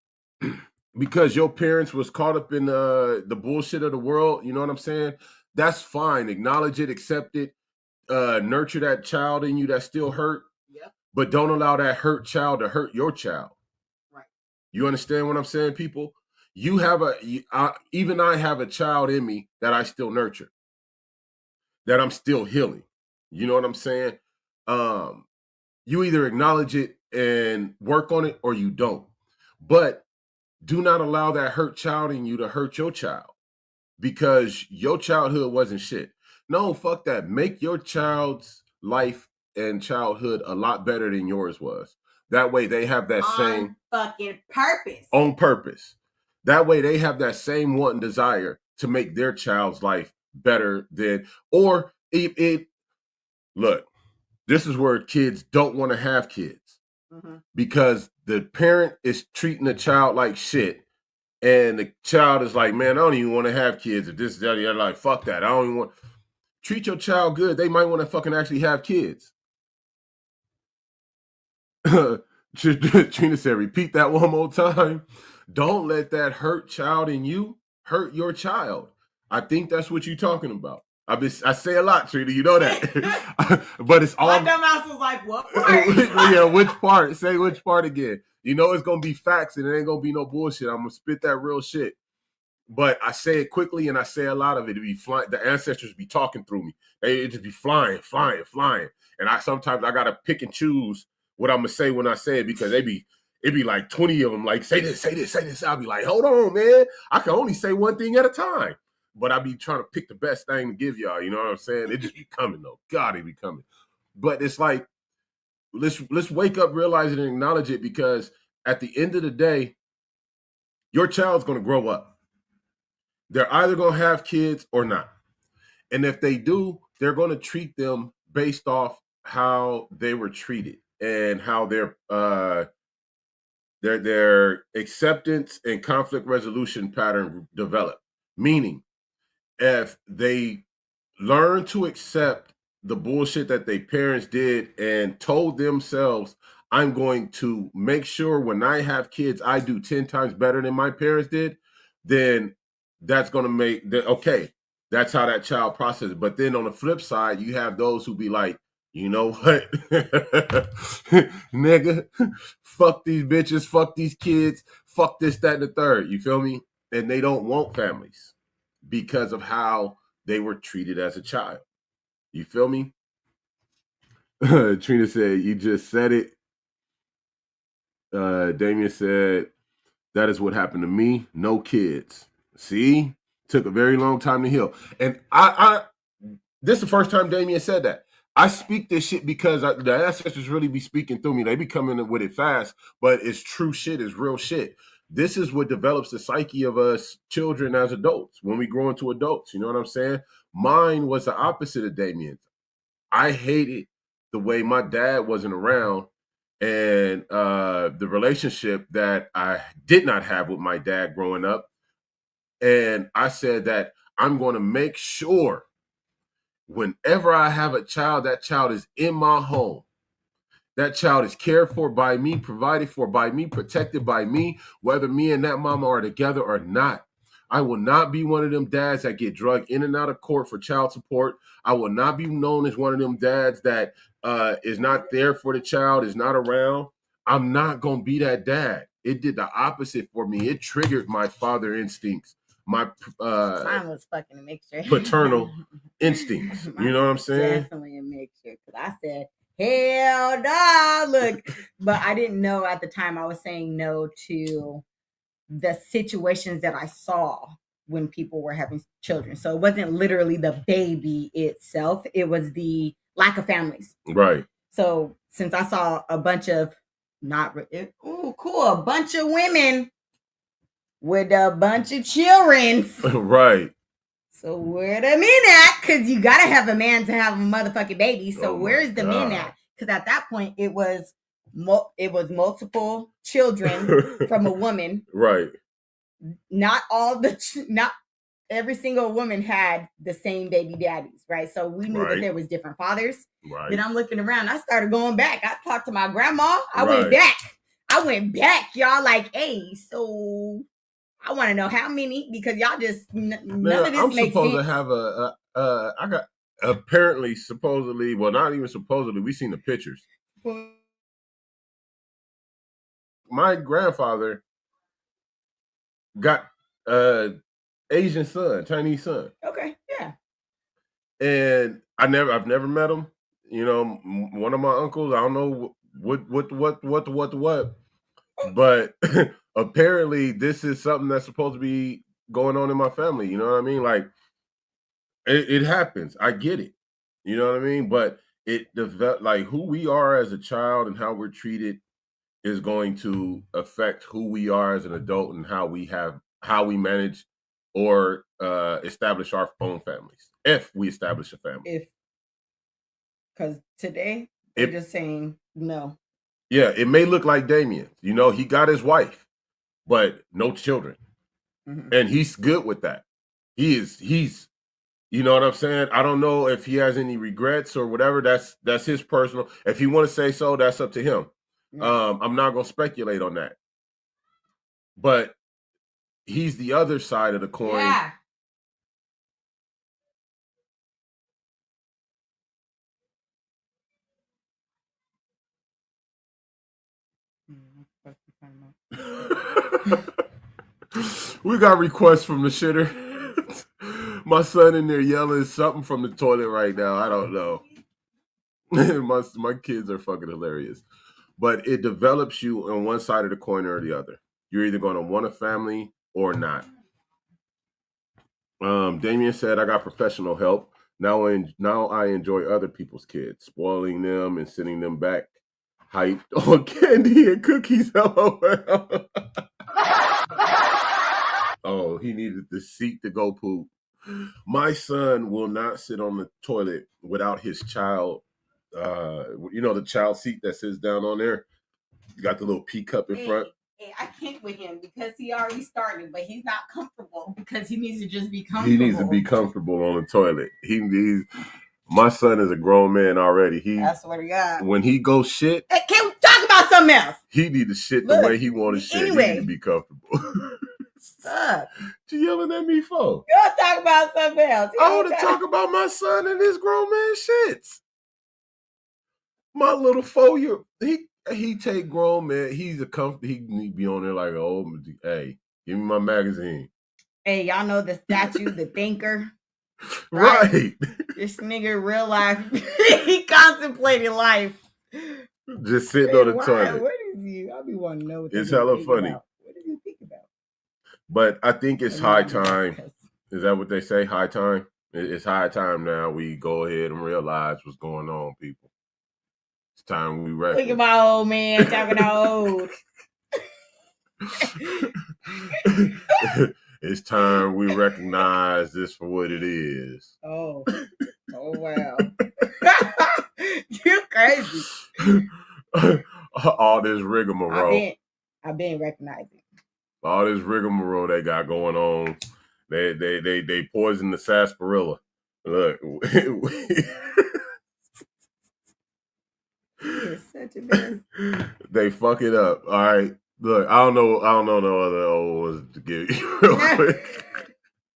because your parents was caught up in the bullshit of the world, you know what I'm saying? That's fine. Acknowledge it, accept it, nurture that child in you that still hurt. Yep. But don't allow that hurt child to hurt your child. Right. You understand what I'm saying, people? You have even I have a child in me that I still nurture, that I'm still healing. You know what I'm saying? You either acknowledge it and work on it or you don't. But do not allow that hurt child in you to hurt your child because your childhood wasn't shit. No, fuck that. Make your child's life and childhood a lot better than yours was. That way they have that same fucking purpose. On purpose. That way they have that same want and desire to make their child's life better than, or look, this is where kids don't want to have kids because the parent is treating the child like shit. And the child is like, man, I don't even want to have kids. If this is that, you're like, fuck that. I don't even want. Treat your child good. They might want to fucking actually have kids. Trina said, repeat that one more time. Don't let that hurt child in you hurt your child. I think that's what you're talking about. I say a lot, Trina. You know that. But it's all. My dumbass was like, what part? Yeah, which part? Say which part again. You know it's going to be facts and it ain't going to be no bullshit. I'm going to spit that real shit. But I say it quickly and I say a lot of it. It be flying. The ancestors be talking through me. They just be flying. And sometimes I got to pick and choose what I'm going to say when I say it because it be like 20 of them like, say this. I'll be like, hold on, man. I can only say one thing at a time. But I be trying to pick the best thing to give y'all. You know what I'm saying? It just be coming, though. God, it be coming. But it's like, let's wake up, realize it, and acknowledge it because at the end of the day, your child's going to grow up. They're either going to have kids or not. And if they do, they're going to treat them based off how they were treated and how their acceptance and conflict resolution pattern develop. Meaning, if they learn to accept the bullshit that their parents did and told themselves, I'm going to make sure when I have kids, I do 10 times better than my parents did, then that's going to make, okay, that's how that child processes. But then on the flip side, you have those who be like, you know what, nigga, fuck these bitches, fuck these kids, fuck this, that, and the third. You feel me? And they don't want families because of how they were treated as a child. You feel me? Trina said, you just said it. Damien said, that is what happened to me. No kids. See? Took a very long time to heal. And this is the first time Damien said that. I speak this shit because the ancestors really be speaking through me. They be coming with it fast, but it's true shit. It's real shit. This is what develops the psyche of us children as adults when we grow into adults. You know what I'm saying? Mine was the opposite of Damien's. I hated the way my dad wasn't around and the relationship that I did not have with my dad growing up. And I said that I'm going to make sure whenever I have a child, that child is in my home. That child is cared for by me, provided for by me, protected by me, whether me and that mama are together or not. I will not be one of them dads that get drugged in and out of court for child support. I will not be known as one of them dads that is not there for the child, is not around. I'm not going to be that dad. It did the opposite for me. It triggered my father instincts, my Mine was fucking a mixture. paternal instincts. You know what I'm saying? Definitely a mixture. Because I said, hell no, look. But I didn't know at the time I was saying no to the situations that I saw when people were having children. So it wasn't literally the baby itself. It was the lack of families. Right. So since I saw a bunch of a bunch of women with a bunch of children. Right. So where the men at? Because you gotta have a man to have a motherfucking baby. So where's the men at? Because at that point it was multiple children from a woman. Right. Not every single woman had the same baby daddies, right? So we knew that there was different fathers. Right. Then I'm looking around. I started going back. I talked to my grandma. I went back, y'all. Like, hey, so I want to know how many, because y'all just none of this I'm makes supposed sense. to have I got apparently, supposedly, well, not even supposedly, we seen the pictures. My grandfather got Asian son, Chinese son. Okay, yeah. And I've never met him. You know, one of my uncles, I don't know what, but apparently this is something that's supposed to be going on in my family. You know what I mean? Like it happens. I get it. You know what I mean? But it developed, like who we are as a child and how we're treated is going to affect who we are as an adult and how we manage or establish our own families, if we establish a family. Because today they're just saying no. Yeah, it may look like Damien. You know, he got his wife, but no children. Mm-hmm. And he's good with that. He's you know what I'm saying? I don't know if he has any regrets or whatever. That's his personal. If he want to say so, that's up to him. Mm-hmm. I'm not going to speculate on that. But he's the other side of the coin. Yeah. We got requests from the shitter. My son in there yelling something from the toilet right now. I don't know. my kids are fucking hilarious. But it develops you on one side of the coin or the other. You're either going to want a family or not. Damien said, I got professional help. Now I enjoy other people's kids, spoiling them and sending them back hyped on candy and cookies. LOL. Oh, he needed the seat to go poop. My son will not sit on the toilet without his child. You know, the child seat that sits down on there. You got the little pea cup in front. Hey, I can't with him because he already started, but he's not comfortable because he needs to just be comfortable. He needs to be comfortable on the toilet. My son is a grown man already. I swear to God. When he goes shit. Hey, can we talk about something else? He need to shit the way he want to shit. Anyway. He need to be comfortable. Stop. You yelling at me for? You'll talk about something else. I want to talk about my son and his grown man shits. My little 4-year, he take grown man. He's he be on there like, oh, hey, give me my magazine. Hey, y'all know the statue, the thinker. Right. This nigga real life, he contemplated life. Just sitting on the toilet. What is you? I be wanting to know what it's hella funny. About. What do you think about? But I think it's high time. Is that what they say? High time? It's high time now. We go ahead and realize what's going on, people. It's time we recognize. Look at my old man talking old. It's time we recognize this for what it is. Oh wow. You're crazy. All this rigmarole. I've been recognizing. All this rigmarole they got going on. They poisoned the sarsaparilla. Look. Such a mess. They fuck it up. All right. Look, I don't know no other old ones to give you real quick.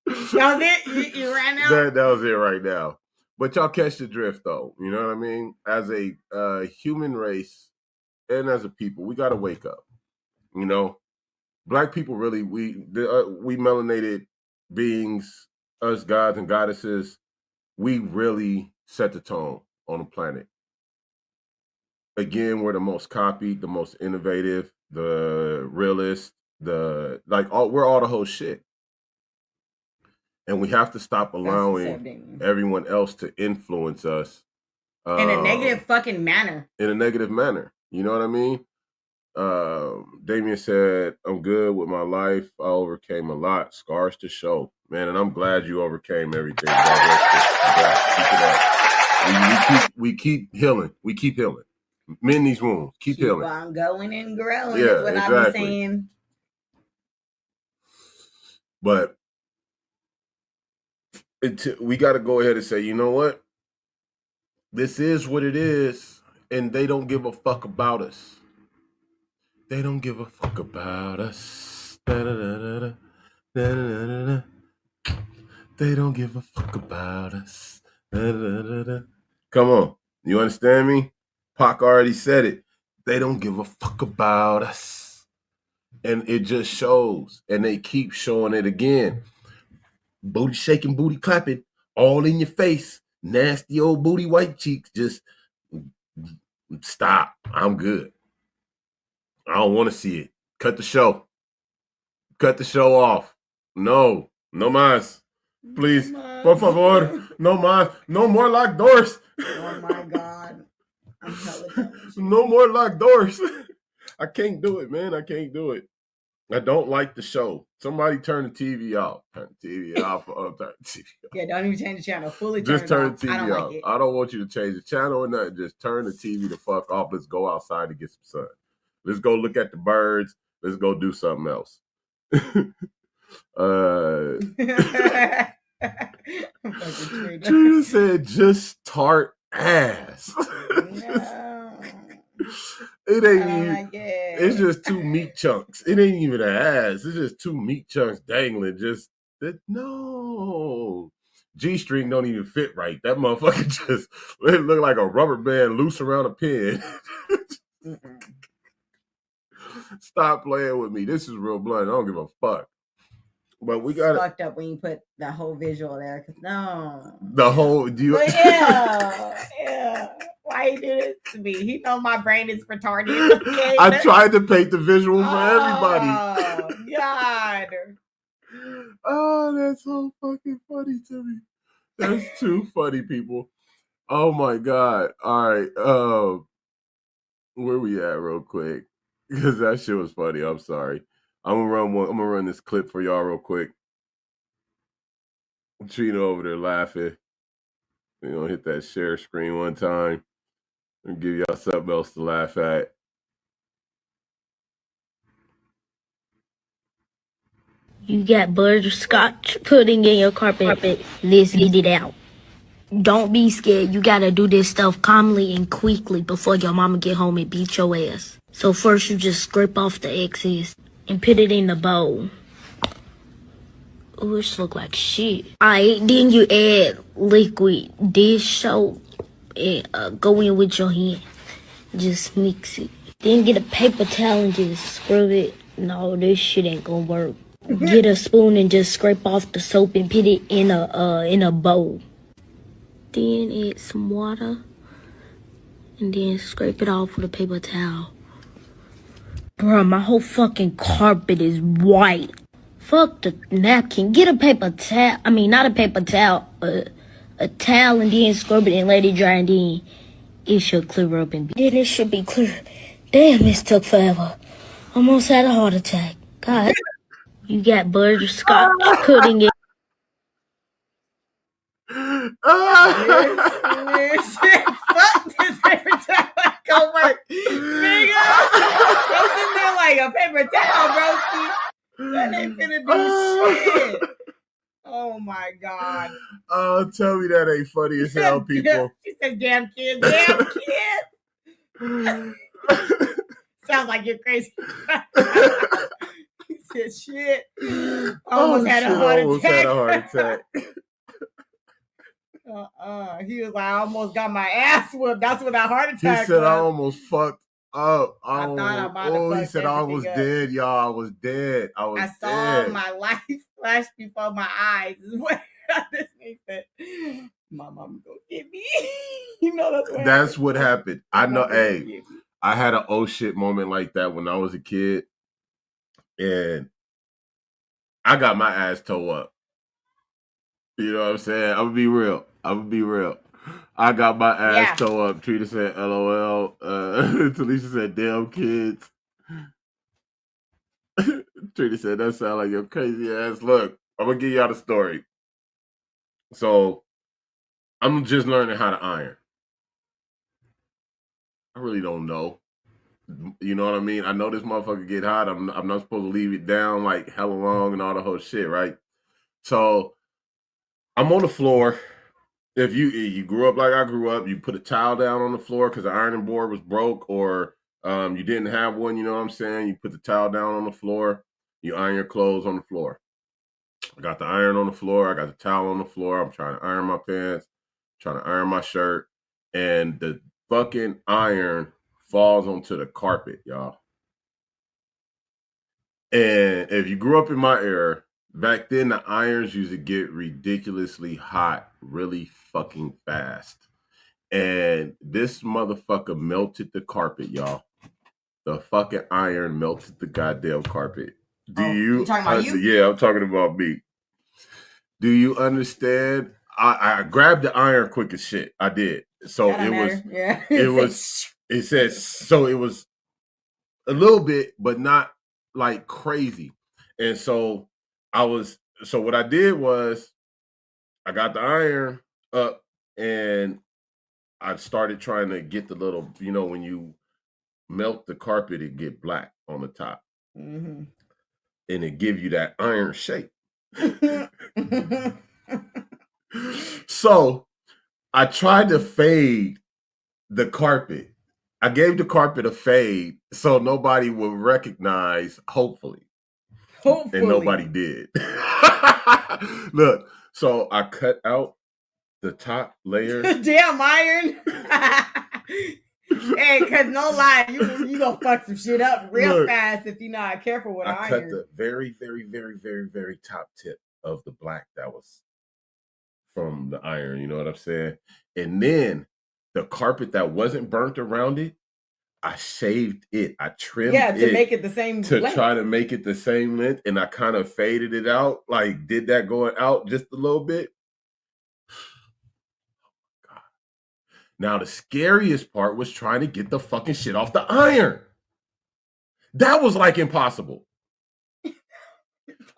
That was it? You ran out? That was it right now. But y'all catch the drift, though. You know what I mean? As a human race and as a people, we got to wake up. You know, Black people really, we melanated beings, us gods and goddesses, we really set the tone on the planet. Again, we're the most copied, the most innovative, the realest, we're all the whole shit. And we have to stop allowing everyone else to influence us. In a negative fucking manner. In a negative manner. You know what I mean? Damien said, I'm good with my life. I overcame a lot. Scars to show. Man, and I'm glad you overcame everything. Keep it up. We keep healing. We keep healing. Mend these wounds. Keep healing. On going and growing is what exactly. I'm saying. But we got to go ahead and say, you know what? This is what it is, and they don't give a fuck about us. They don't give a fuck about us. Da-da-da-da-da. Da-da-da-da-da. They don't give a fuck about us. Da-da-da-da-da. Come on. You understand me? Pac already said it. They don't give a fuck about us. And it just shows. And they keep showing it again. Booty shaking, booty clapping, all in your face. Nasty old booty white cheeks. Just stop. I'm good. I don't want to see it. Cut the show. Cut the show off. No más. Please. Por favor. No más. No more locked doors. Oh my God. I'm no more locked doors. I can't do it, man. I can't do it. I don't like the show. Somebody turn the TV off. Turn the TV off. Turn the TV off. Yeah, don't even change the channel. Fully just turn the TV off. I don't off. Like it. I don't want you to change the channel or nothing. Just turn the TV the fuck off. Let's go outside to get some sun. Let's go look at the birds. Let's go do something else. Trina said, just tart ass. No. It ain't even, it's just two meat chunks. It ain't even an ass. It's just two meat chunks dangling. No. G-string don't even fit right. That motherfucker just, it look like a rubber band loose around a pin. Stop playing with me. This is real blunt. I don't give a fuck. But we got fucked up when you put that whole visual there. Cause no. The whole Yeah. Why you do this to me? He know my brain is retarded. Okay? I tried to paint the visual for everybody. Oh God. Oh, that's so fucking funny to me. That's too funny, people. Oh my God. All right. Where we at real quick? Because that shit was funny. I'm sorry. I'm gonna run this clip for y'all real quick. Trina over there laughing. We're gonna hit that share screen one time and give y'all something else to laugh at. You got butterscotch pudding in your carpet. Let's get it out. Don't be scared. You gotta do this stuff calmly and quickly before your mama get home and beat your ass. So first you just scrape off the excess and put it in the bowl. Ooh, this look like shit. Alright, then you add liquid dish soap and go in with your hand. Just mix it. Then get a paper towel and just scrub it. No, this shit ain't gonna work. Get a spoon and just scrape off the soap and put it in a bowl. Then add some water and then scrape it off with a paper towel. Bruh, my whole fucking carpet is white. Fuck the napkin. Get a paper towel. I mean, not a paper towel. A towel and then scrub it and let it dry and then it should clear up and then it should be clear. Damn, this took forever. Almost had a heart attack. God. You got butterscotch pudding in. Fuck this paper towel like go work. Nigga. Goes in there like a paper towel, broski. That ain't finna do shit. Oh my God. Oh, tell me that ain't funny as hell, people. She said, damn kids, damn kids. Sounds like you're crazy. He said, shit. Almost had a heart almost attack. had a heart attack. He was like, I almost got my ass whooped. That's what that heart He attack said, was. I almost fucked up. I thought I might have he fucked said, I was everything up. dead, y'all. I was dead. I saw my life flash before my eyes. Is what this nigga said. My mama gonna get me. You know that's what That's happened. what happened. I know. My mama gonna Hey, get me. I had an oh shit moment like that when I was a kid, and I got my ass toe up. You know what I'm saying? I'm gonna be real. I got my ass toe up. Trina said, LOL. Talisha said, damn kids. Trina said, that sound like your crazy ass. Look, I'm gonna give y'all the story. So, I'm just learning how to iron. I really don't know. You know what I mean? I know this motherfucker get hot. I'm not supposed to leave it down like hella long and all the whole shit, right? So, I'm on the floor. If you grew up like I grew up, you put a towel down on the floor because the ironing board was broke, or you didn't have one, you know what I'm saying? You put the towel down on the floor, you iron your clothes on the floor. I got the iron on the floor, I got the towel on the floor, I'm trying to iron my pants, trying to iron my shirt, and the fucking iron falls onto the carpet, y'all. And if you grew up in my era, back then the irons used to get ridiculously hot really fucking fast. And this motherfucker melted the carpet, y'all. The fucking iron melted the goddamn carpet. You talking about you? Yeah, I'm talking about me. Do you understand? I grabbed the iron quick as shit. I did. So it was, yeah. it says, so it was a little bit, but not like crazy. And so what I did was I got the iron up and I started trying to get the little, when you melt the carpet, it get black on the top. Mm-hmm. And it give you that iron shape. So I tried to fade the carpet. I gave the carpet a fade so nobody would recognize, hopefully. And nobody did. Look, so I cut out the top layer. Damn iron. Hey, because no lie, you gonna fuck some shit up real fast if you're not careful with iron. I cut the very, very, very, very, very top tip of the black that was from the iron, you know what I'm saying? And then the carpet that wasn't burnt around it, I shaved it. I trimmed it. to make it the same length. Try to make it the same length. And I kind of faded it out, like did that going out just a little bit. God. Now, the scariest part was trying to get the fucking shit off the iron. That was like impossible.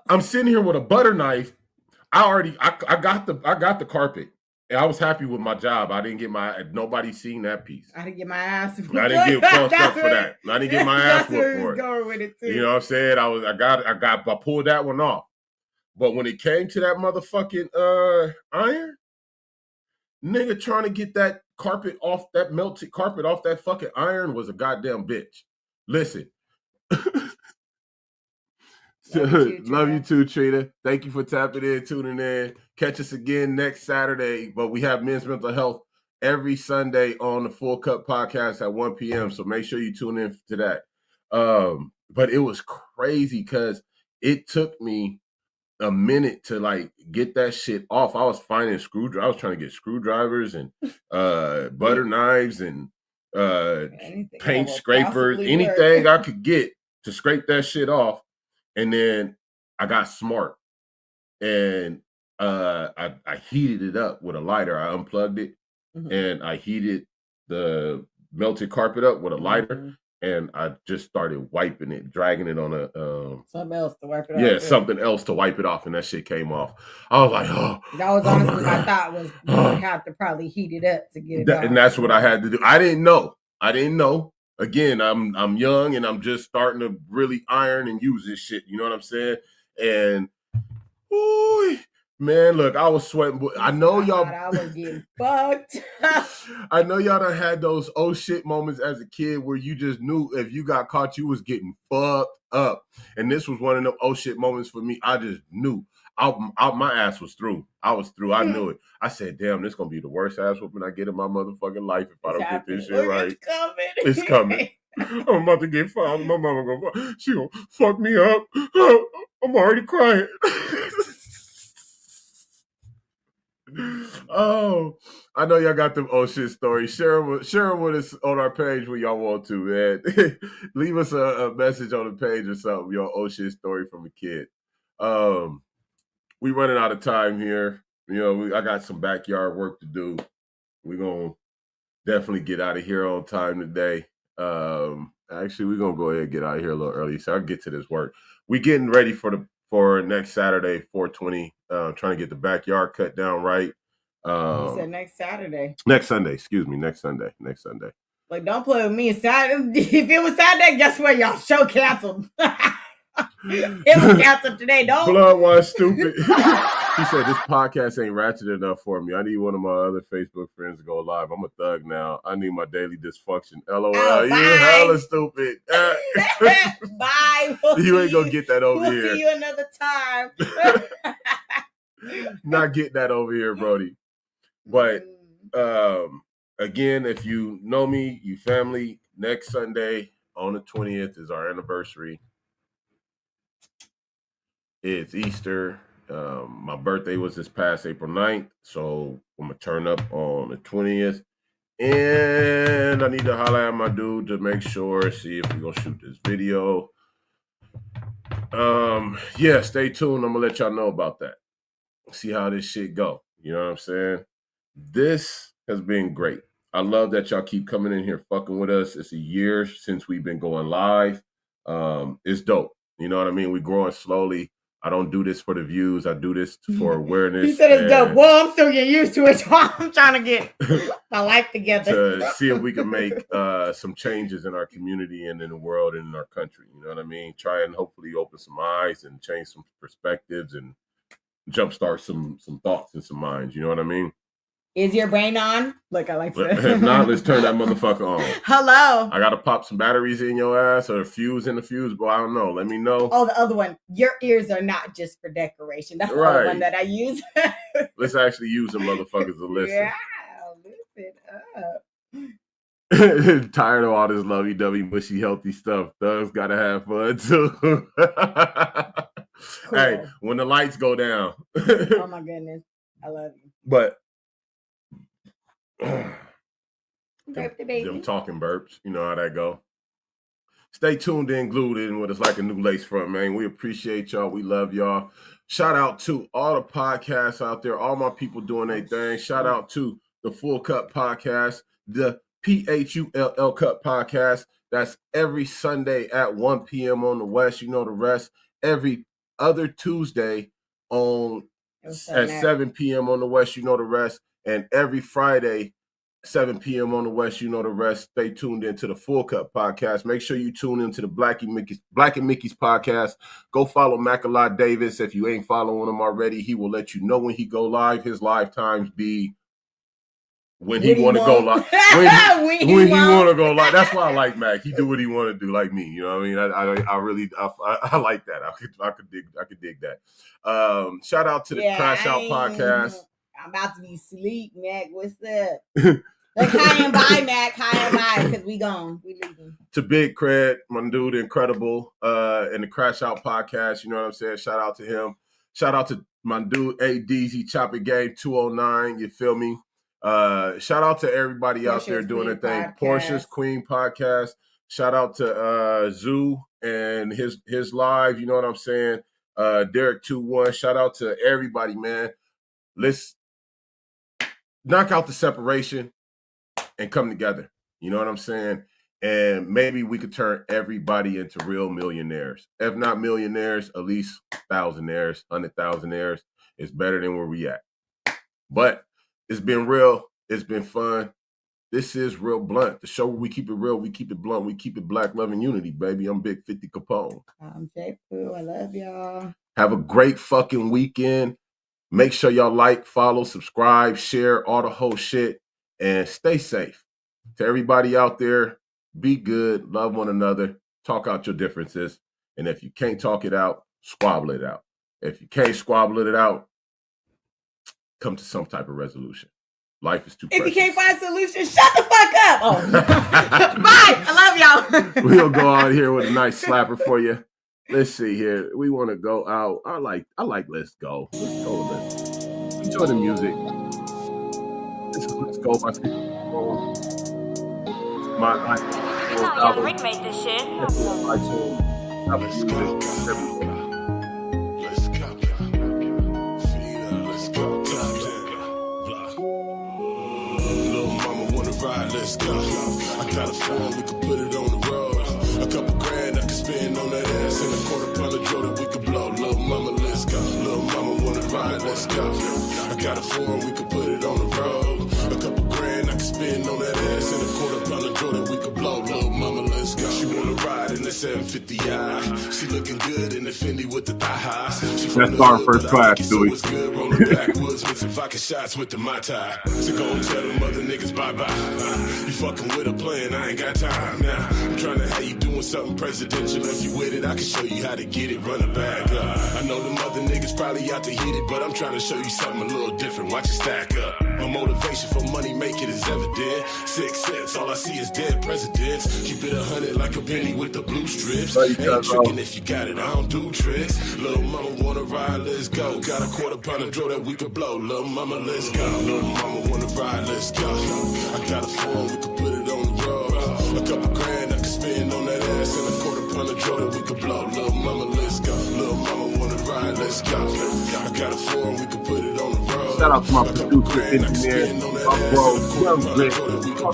I'm sitting here with a butter knife. I got the carpet. And I was happy with my job. I didn't get nobody seen that piece. I didn't get my ass whooped. I didn't get fucked up for that. I didn't get my ass whooped for it. Going with it too. You know what I'm saying? I pulled that one off. But when it came to that motherfucking iron, nigga trying to get that carpet off, that melted carpet off that fucking iron was a goddamn bitch. Listen. Love you too, Trina. Thank you for tapping in, tuning in. Catch us again next Saturday. But we have Men's Mental Health every Sunday on the Full Cup Podcast at 1 p.m. So make sure you tune in to that. But it was crazy because it took me a minute to like get that shit off. I was finding screwdrivers. I was trying to get screwdrivers and butter knives and paint scrapers, anything I could get to scrape that shit off. And then I got smart and I heated it up with a lighter. I unplugged it and I heated the melted carpet up with a lighter and I just started wiping it, dragging it on a something else to wipe it off. Yeah, something else to wipe it off, and that shit came off. I was like, oh. That was honestly my thought was you would have to probably heat it up to get it off. And that's what I had to do. I didn't know. Again, I'm young and I'm just starting to really iron and use this shit. You know what I'm saying? And Man, look, I was sweating. I know y'all. I was getting fucked. I know y'all done had those oh shit moments as a kid where you just knew if you got caught, you was getting fucked up. And this was one of them oh shit moments for me. I just knew. My ass was through. I was through. I knew it. I said, damn, this gonna be the worst ass whooping I get in my motherfucking life if I don't get this shit right. It's coming. I'm about to get fired. My mama gonna she gonna fuck me up. I'm already crying. Oh, I know y'all got them oh shit stories. Share them with us on our page when y'all want to, man. Leave us a message on the page or something, your oh shit story from a kid. We running out of time here. You know, I got some backyard work to do. We're gonna definitely get out of here on time today. Actually, we're gonna go ahead and get out of here a little early, so I'll get to this work. We getting ready for next Saturday, 420. Trying to get the backyard cut down right. You said next Saturday. Next Sunday, excuse me. Next Sunday. Like, don't play with me. Saturday. If it was Saturday, guess what? Y'all show canceled. It was canceled today. Don't. Blood was stupid. He said, this podcast ain't ratchet enough for me. I need one of my other Facebook friends to go live. I'm a thug now. I need my daily dysfunction. LOL. Oh, you hella stupid. Bye. You ain't gonna get that over here. We'll see you another time. Not getting that over here, Brody. But again, if you know me, you family, next Sunday on the 20th is our anniversary. It's Easter. My birthday was this past April 9th, so I'm gonna turn up on the 20th. And I need to holler at my dude to make sure, see if we're gonna shoot this video. Yeah, stay tuned. I'm gonna let y'all know about that. See how this shit go. You know what I'm saying? This has been great. I love that y'all keep coming in here fucking with us. It's a year since we've been going live. It's dope. You know what I mean? We're growing slowly. I don't do this for the views. I do this for awareness. He said it's dope. Well, I'm still getting used to it, so I'm trying to get my life together. To see if we can make some changes in our community and in the world and in our country. You know what I mean? Try and hopefully open some eyes and change some perspectives and jumpstart some thoughts and some minds. You know what I mean? Is your brain on? Like I like to. If not, let's turn that motherfucker on. Hello. I gotta pop some batteries in your ass or a fuse in the fuse, but I don't know. Let me know. Oh, the other one. Your ears are not just for decoration. That's the other one that I use. Let's actually use them motherfuckers to listen. Yeah, listen up. Tired of all this lovey-dovey, mushy, healthy stuff. Thugs gotta have fun too. Cool. Hey, when the lights go down. Oh my goodness. I love you. But them talking burps, you know how that go. Stay tuned in, glued in with us like a new lace front, man. We appreciate y'all. We love y'all. Shout out to all the podcasts out there, all my people doing their thing. Shout out to the Full Cup Podcast, the PHULL Cup Podcast. That's every Sunday at 1 p.m. on the West. You know the rest. Every other Tuesday at 7 p.m. on the West. You know the rest. And every Friday, 7 p.m. on the West, you know the rest. Stay tuned into the Full Cup Podcast. Make sure you tune into the Black and Mickey's podcast. Go follow Makalot Davis. If you ain't following him already, he will let you know when he go live. His live times be when he want to go live. When he want to go live. That's why I like Mac. He do what he want to do, like me. You know what I mean? I really like that. I could dig that. Shout out to the Crash Out Podcast. I'm about to be sleep, Mac. What's up? Like high and bye, Mac. High and bye, because we gone. We leaving. To Big Cred, my dude, incredible, and the Crash Out Podcast. You know what I'm saying? Shout out to him. Shout out to my dude, ADZ Chopper Game 209. You feel me? Shout out to everybody out there doing their thing. Portia's Queen Podcast. Shout out to Zoo and his live. You know what I'm saying? Derek 21. Shout out to everybody, man. Let's knock out the separation and come together. You know what I'm saying? And maybe we could turn everybody into real millionaires. If not millionaires, at least thousandaires, 100,000aires. It's better than where we at. But it's been real. It's been fun. This is Real Blunt, the show where we keep it real, we keep it blunt, we keep it black, love, and unity, baby. I'm Big 50 Capone. I'm J. Pooh. I love y'all. Have a great fucking weekend. Make sure y'all like, follow, subscribe, share, all the whole shit, and stay safe. To everybody out there, be good, love one another, talk out your differences, and if you can't talk it out, squabble it out. If you can't squabble it out, come to some type of resolution. Life is too precious. If you can't find solutions, shut the fuck up. Oh. Bye. I love y'all. We'll go out here with a nice slapper for you. Let's see here. We want to go out. I like Let's Go. Let's go. Let's enjoy the music. This is Let's Go by You know Young Rick made this shit. Let's go. I got a phone, we could put it on the road. A couple grand I could spend on that ass, and a quarter pound of Jordan we could blow. Little mama, let's go. Little mama wanna ride, let's go. I got a phone, we could put it on the road. A couple grand I could spend on that ass, and a quarter pound of Jordan we could blow. Little mama, let's go. She wanna ride in the 750i. She looking good in the Fendi with the thigh highs. That's our first class, Dewey. Good, rolling backwoods, mixing vodka shots with the Mai Tai. So go and tell them other niggas bye-bye. You fucking with a plan, I ain't got time now. I'm trying to have you doing something presidential. If you with it, I can show you how to get it, run a bag up. I know them other niggas probably out to hit it, but I'm trying to show you something a little different. Watch it stack up. My motivation for money making is evident. 6 cents, all I see is dead presidents. Keep it 100 like a penny with the blue strips. Ain't tricking if you got it, I don't do tricks. Little mama wanna ride, let's go. Got a quarter pound of draw that we could blow. Little mama, let's go. Little mama wanna ride, let's go. I got a phone, we could put it on the road. A couple grand I could spend on that ass, and a quarter pound of draw that we could blow. Little mama, let's go. Little mama wanna ride, let's go. I got a phone, we could put it on the road. Shout out to my producer, engineer, my bro, Young Rick.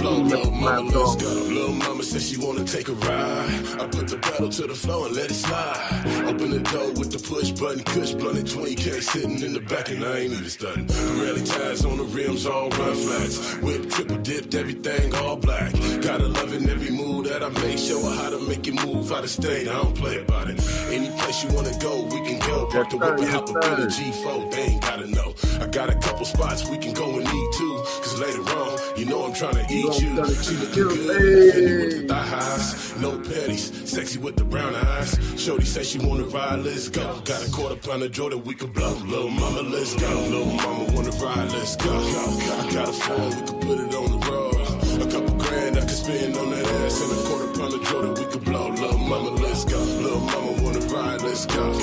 Little mama said she wanna take a ride. I put the pedal to the floor and let it slide. Open the door with the push button, Kush blunted 20K sitting in the back, and I ain't even stunning. Rally ties on the rims, all run flats. Whip triple dipped, everything all black. Gotta love in every move that I make. Show her how to make it move out of state. I don't play about it. Any place you wanna go, we can go. Park the whip and hop up in the G4. They ain't gotta know. I got a couple spots we can go and eat too. Cause later on, you know I'm trying to eat you. She looking good, Fendi with the thigh highs. No petties, sexy with the brown eyes. Shorty say she wanna ride, let's go. Got a quarter pound of Jordan we could blow. Little mama, let's go. Little mama wanna ride, let's go. I got a phone, we could put it on the road. A couple grand I could spend on that ass, and a quarter pound of Jordan we could blow. Little mama, let's go. Little mama wanna ride, let's go.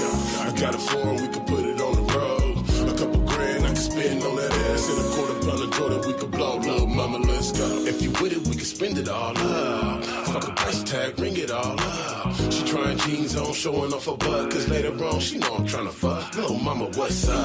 I got a phone, we could put it on the road. A couple grand I could spend on that ass, and a quarter pound of Jordan we could blow. Little mama, let's go. If you with it, we can spend it all up. Fuck a price tag, ring it all up. She trying jeans on, showing off her butt, cause later on she know I'm trying to fuck. Little mama, what's up?